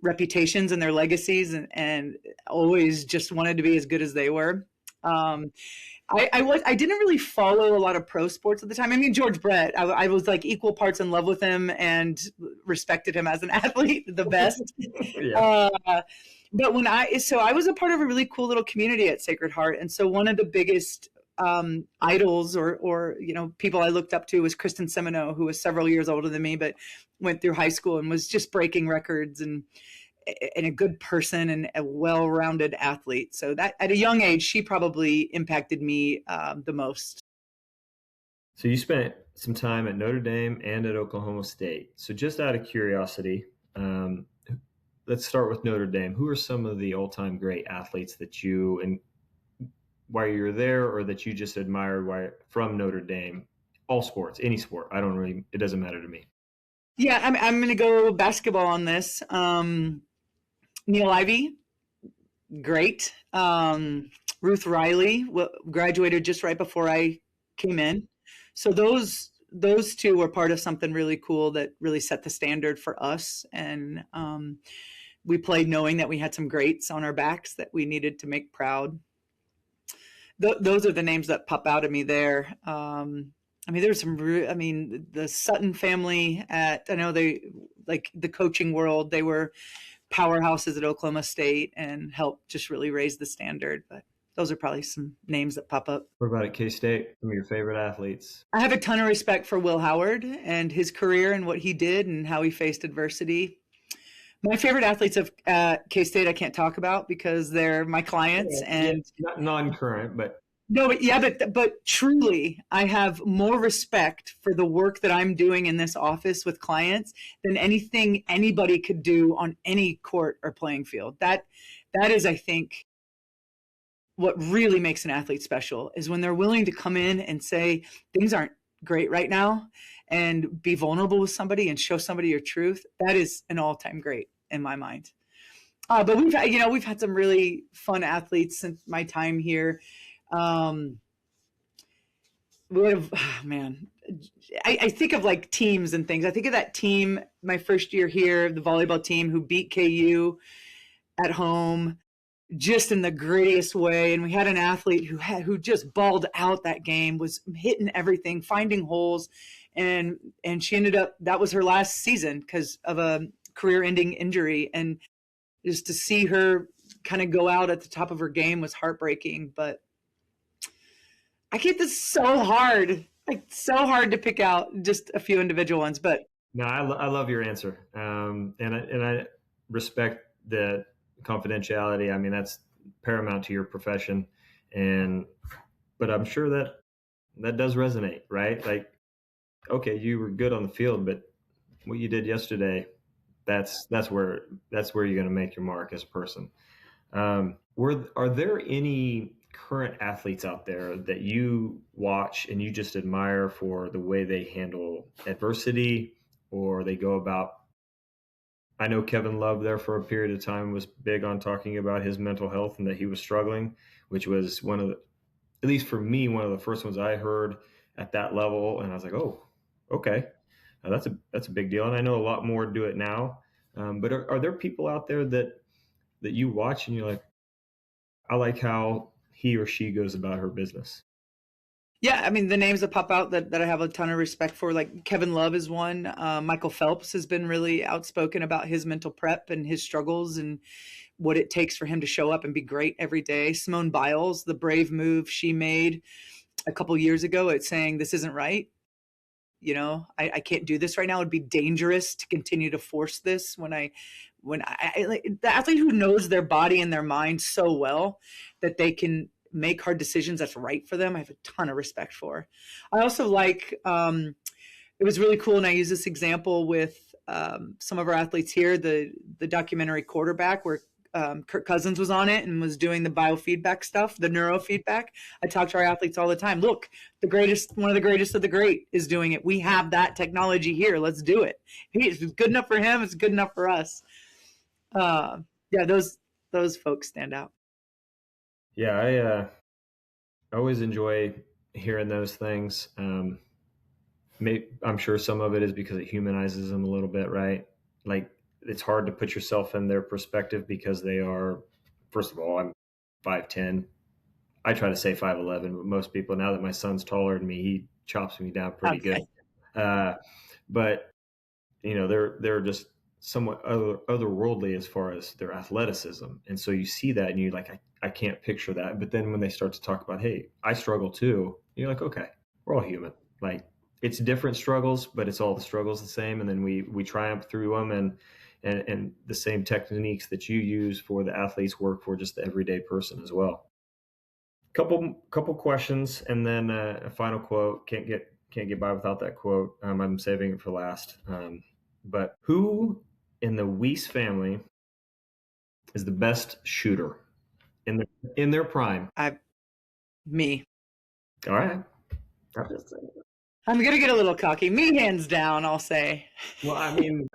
reputations and their legacies, and always just wanted to be as good as they were. I didn't really follow a lot of pro sports at the time. I mean, George Brett, I was like equal parts in love with him and respected him as an athlete, the best. Yeah. But I was a part of a really cool little community at Sacred Heart. And so one of the biggest idols or people I looked up to was Kristen Semino, who was several years older than me, but went through high school and was just breaking records and a good person and a well-rounded athlete. So that at a young age, she probably impacted me the most. So you spent some time at Notre Dame and at Oklahoma State. So just out of curiosity, let's start with Notre Dame. Who are some of the all-time great athletes that you, and while you were there, or that you just admired from Notre Dame all sports, any sport. It doesn't matter to me. Yeah, I'm going to go basketball on this. Neil Ivey, great. Ruth Riley graduated just right before I came in. So those two were part of something really cool that really set the standard for us. And we played knowing that we had some greats on our backs that we needed to make proud. Those are the names that pop out at me there. I mean, there's some. I mean, the Sutton family I know they like the coaching world. They were powerhouses at Oklahoma State and helped just really raise the standard. But those are probably some names that pop up. What about at K-State? Some of your favorite athletes? I have a ton of respect for Will Howard and his career and what he did and how he faced adversity. My favorite athletes of K-State I can't talk about because they're my clients and not non-current, but no, but yeah, but truly, I have more respect for the work that I'm doing in this office with clients than anything anybody could do on any court or playing field. That is, I think, what really makes an athlete special is when they're willing to come in and say things aren't great right now and be vulnerable with somebody and show somebody your truth. That is an all-time great in my mind. But we've had some really fun athletes since my time here. We have, man, I think of like teams and things. I think of that team my first year here, the volleyball team who beat KU at home just in the grittiest way. And we had an athlete who just balled out that game, was hitting everything, finding holes. And she ended up, that was her last season because of a career-ending injury. And just to see her kind of go out at the top of her game was heartbreaking. But I get this so hard, like so hard to pick out just a few individual ones. But no, I love your answer, and I respect the confidentiality. I mean, that's paramount to your profession, but I'm sure that does resonate, right? Like, okay, you were good on the field, but what you did yesterday, that's where you're going to make your mark as a person. Are there any current athletes out there that you watch and you just admire for the way they handle adversity or they go about? I know Kevin Love there for a period of time was big on talking about his mental health and that he was struggling, which was at least for me, one of the first ones I heard at that level. And I was like, oh, okay, that's a big deal. And I know a lot more do it now. But are there people out there that you watch and you're like, I like how he or she goes about her business? yeah, I mean, the names that pop out that I have a ton of respect for, like Kevin Love is one. Michael Phelps has been really outspoken about his mental prep and his struggles and what it takes for him to show up and be great every day. Simone Biles, the brave move she made a couple years ago at saying, this isn't right. I can't do this right now. It'd be dangerous to continue to force this when I like the athlete who knows their body and their mind so well that they can make hard decisions that's right for them. I have a ton of respect for. I also like, it was really cool. And I use this example with some of our athletes here, the documentary Quarterback where Kirk Cousins was on it and was doing the biofeedback stuff, the neurofeedback. I talk to our athletes all the time. Look, one of the greatest of the great is doing it. We have that technology here. Let's do it. If it's good enough for him, it's good enough for us. Yeah, those folks stand out. Yeah, I always enjoy hearing those things. I'm sure some of it is because it humanizes them a little bit, right? Like it's hard to put yourself in their perspective because they are, first of all, I'm 5'10". I try to say 5'11", but most people, now that my son's taller than me, he chops me down pretty good. But they're just somewhat otherworldly as far as their athleticism. And so you see that and you're like, I can't picture that. But then when they start to talk about, hey, I struggle too, you're like, okay, we're all human. Like it's different struggles, but it's all the struggles the same. And then we triumph through them and the same techniques that you use for the athletes work for just the everyday person as well. Couple questions and then a final quote. Can't get by without that quote. I'm saving it for last. But who in the Weese family is the best shooter in their prime? Me. All right. I'm going to get a little cocky. Me, hands down, I'll say. Well, I mean,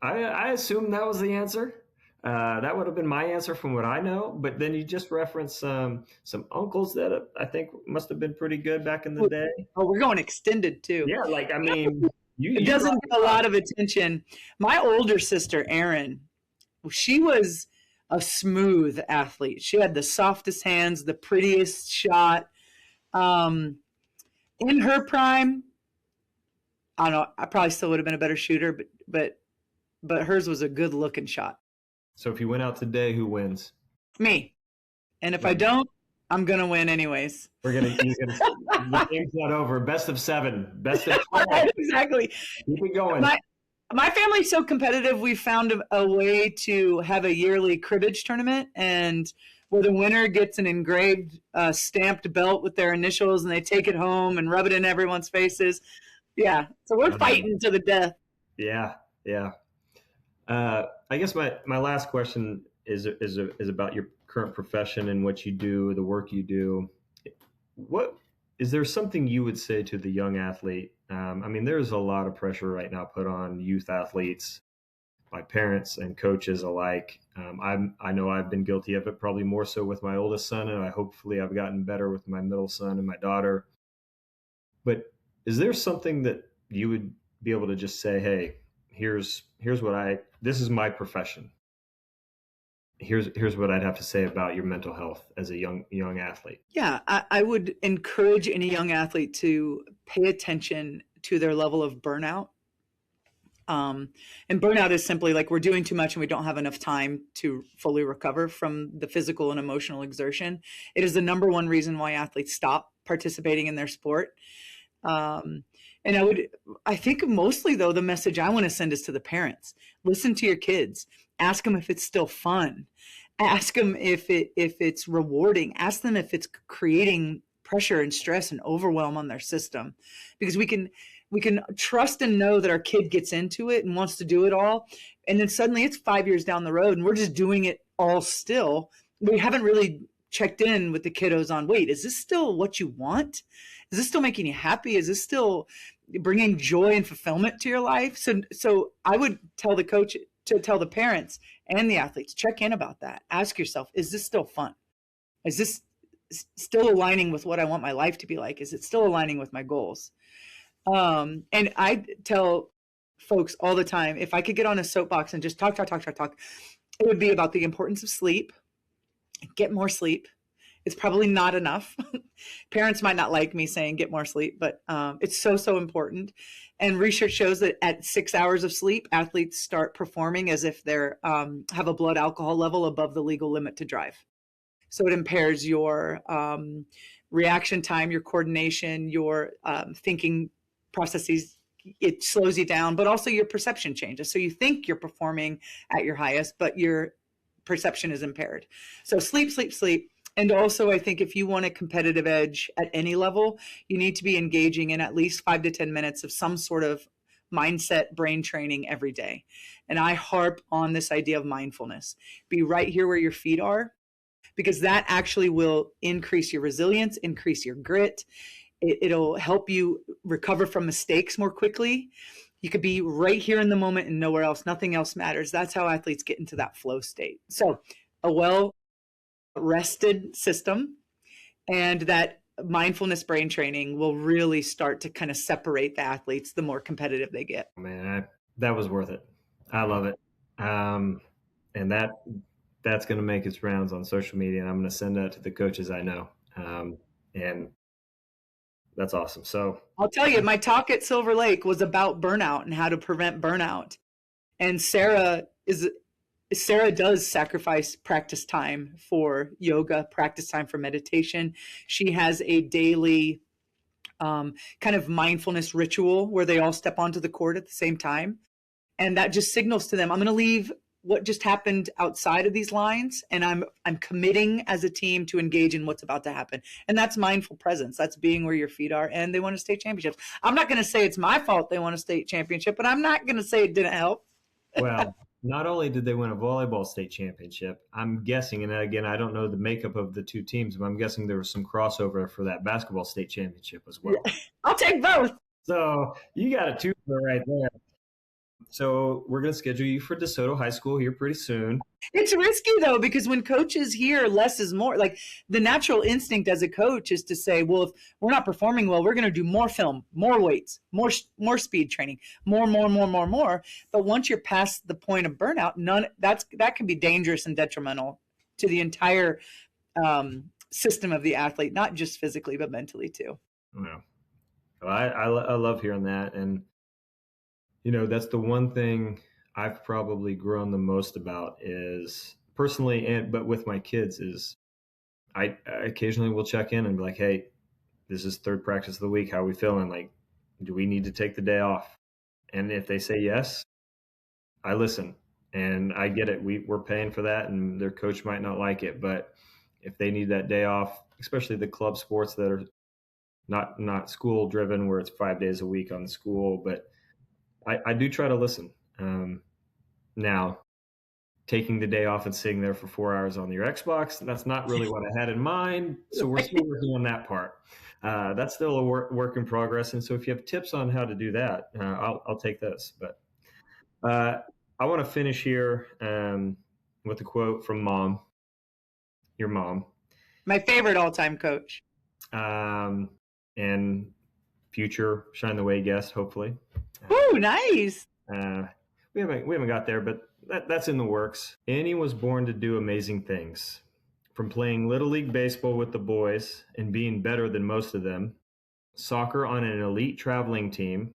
I assume that was the answer. That would have been my answer from what I know. But then you just referenced some uncles that I think must have been pretty good back in the day. Oh, we're going extended too. Yeah, like I mean, It you brought doesn't it get a up. lot of attention. My older sister, Erin, she was a smooth athlete. She had the softest hands, the prettiest shot. Um, in her prime, I don't know, I probably still would have been a better shooter, but hers was a good looking shot. So if you went out today, who wins? Me. And if I Yeah. don't, I'm gonna win anyways. The game's not over. Best of 7, best of 12. Exactly. Keep it going. My family's so competitive. We found a way to have a yearly cribbage tournament, and where the winner gets an engraved, stamped belt with their initials, and they take it home and rub it in everyone's faces. Yeah, so we're fighting to the death. Yeah, yeah. I guess my last question is about your current profession and what you do, the work you do. What is there something you would say to the young athlete? I mean, there's a lot of pressure right now put on youth athletes by parents and coaches alike. I know I've been guilty of it, probably more so with my oldest son, and hopefully I've gotten better with my middle son and my daughter. But is there something that you would be able to just say, "Hey, here's what this is my profession. Here's what I'd have to say about your mental health as a young athlete." Yeah, I would encourage any young athlete to pay attention to their level of burnout. And burnout is simply like we're doing too much and we don't have enough time to fully recover from the physical and emotional exertion. It is the number one reason why athletes stop participating in their sport. Um, and I think mostly though, the message I want to send is to the parents. Listen to your kids. Ask them if it's still fun. Ask them if it's rewarding. Ask them if it's creating pressure and stress and overwhelm on their system, because we can trust and know that our kid gets into it and wants to do it all, and then suddenly it's 5 years down the road and we're just doing it all still. We haven't really checked in with the kiddos on, wait, is this still what you want? Is this still making you happy? Is this still bringing joy and fulfillment to your life? So I would tell the coach to tell the parents and the athletes, check in about that. Ask yourself, is this still fun? Is this still aligning with what I want my life to be like? Is it still aligning with my goals? And I tell folks all the time, if I could get on a soapbox and just talk, it would be about the importance of sleep. Get more sleep. It's probably not enough. Parents might not like me saying get more sleep, but it's so important. And research shows that at 6 hours of sleep, athletes start performing as if they're have a blood alcohol level above the legal limit to drive. So it impairs your reaction time, your coordination, your thinking processes. It slows you down, but also your perception changes. So you think you're performing at your highest, but your perception is impaired. So sleep, sleep, sleep. And also, I think if you want a competitive edge at any level, you need to be engaging in at least 5 to 10 minutes of some sort of mindset brain training every day. And I harp on this idea of mindfulness. Be right here where your feet are, because that actually will increase your resilience, increase your grit. It'll help you recover from mistakes more quickly. You could be right here in the moment and nowhere else. Nothing else matters. That's how athletes get into that flow state. So a well-rested system and that mindfulness brain training will really start to kind of separate the athletes the more competitive they get. Man, that was worth it. I love it. And that's going to make its rounds on social media, and I'm going to send that to the coaches I know. And that's awesome. So I'll tell you, my talk at Silver Lake was about burnout and how to prevent burnout. And Sarah does sacrifice practice time for yoga, practice time for meditation. She has a daily kind of mindfulness ritual where they all step onto the court at the same time. And that just signals to them, I'm going to leave what just happened outside of these lines, and I'm committing as a team to engage in what's about to happen. And that's mindful presence. That's being where your feet are, and they won a state championship. I'm not going to say it's my fault they won a state championship, but I'm not going to say it didn't help. Well, not only did they win a volleyball state championship, I'm guessing, and again, I don't know the makeup of the two teams, but I'm guessing there was some crossover for that basketball state championship as well. I'll take both. So you got a twofer right there. So we're going to schedule you for DeSoto High School here pretty soon. It's risky though, because when coaches hear less is more, like the natural instinct as a coach is to say, well, if we're not performing well, we're going to do more film, more weights, more speed training, more. But once you're past the point of burnout, that can be dangerous and detrimental to the entire system of the athlete, not just physically, but mentally too. Yeah. Well, I love hearing that. And, that's the one thing I've probably grown the most about is personally, but with my kids is I occasionally will check in and be like, hey, this is third practice of the week. How are we feeling? Like, do we need to take the day off? And if they say yes, I listen and I get it. We're paying for that and their coach might not like it, but if they need that day off, especially the club sports that are not school driven where it's 5 days a week on the school, but I do try to listen. Now, taking the day off and sitting there for 4 hours on your Xbox, that's not really what I had in mind. So we're still working on that part. That's still a work in progress. And so if you have tips on how to do that, I'll take this. But I want to finish here with a quote from Mom, your mom. My favorite all-time coach. And future Shine the Way guest, hopefully. Oh, nice. We haven't got there, but that's in the works. Annie was born to do amazing things. From playing Little League Baseball with the boys and being better than most of them, soccer on an elite traveling team,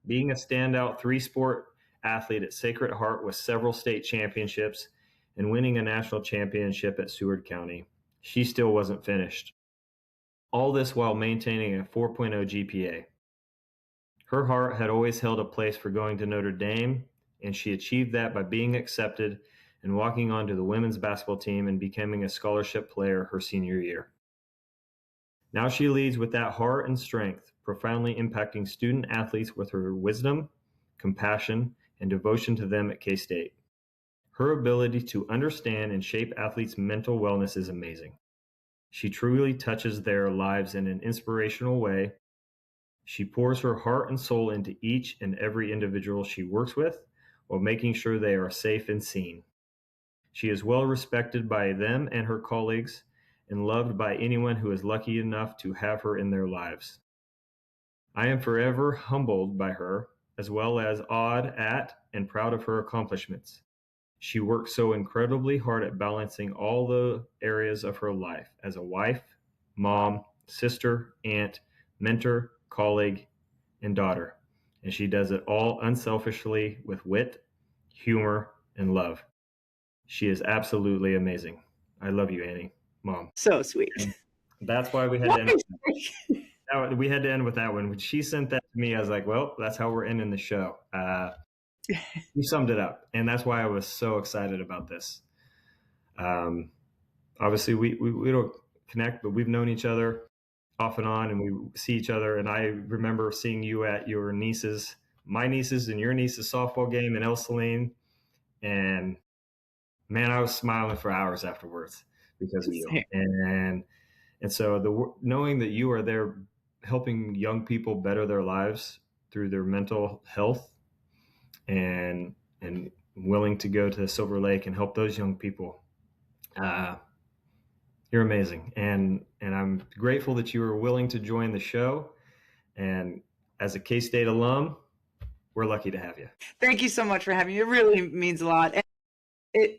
being a standout three-sport athlete at Sacred Heart with several state championships, and winning a national championship at Seward County, she still wasn't finished. All this while maintaining a 4.0 GPA. Her heart had always held a place for going to Notre Dame, and she achieved that by being accepted and walking onto the women's basketball team and becoming a scholarship player her senior year. Now she leads with that heart and strength, profoundly impacting student athletes with her wisdom, compassion, and devotion to them at K-State. Her ability to understand and shape athletes' mental wellness is amazing. She truly touches their lives in an inspirational way. She pours her heart and soul into each and every individual she works with while making sure they are safe and seen. She is well respected by them and her colleagues and loved by anyone who is lucky enough to have her in their lives. I am forever humbled by her, as well as awed at and proud of her accomplishments. She works so incredibly hard at balancing all the areas of her life as a wife, mom, sister, aunt, mentor, colleague, and daughter. And she does it all unselfishly with wit, humor, and love. She is absolutely amazing. I love you, Annie, Mom. So sweet. And that's why we had to end we had to end with that one. When she sent that to me, I was like, well, that's how we're ending the show. You summed it up, and that's why I was so excited about this. Obviously, we don't connect, but we've known each other off and on, and we see each other. And I remember seeing you at my nieces and your niece's softball game in El Saline, and man, I was smiling for hours afterwards because of you. And so knowing that you are there helping young people better their lives through their mental health and willing to go to Silver Lake and help those young people, you're amazing. And I'm grateful that you were willing to join the show. And as a K-State alum, we're lucky to have you. Thank you so much for having me. It really means a lot.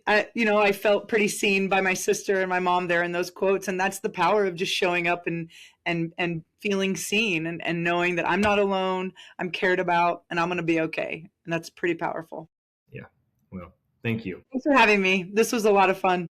I felt pretty seen by my sister and my mom there in those quotes. And that's the power of just showing up and feeling seen and knowing that I'm not alone, I'm cared about, and I'm going to be okay. And that's pretty powerful. Yeah. Well, thank you. Thanks for having me. This was a lot of fun.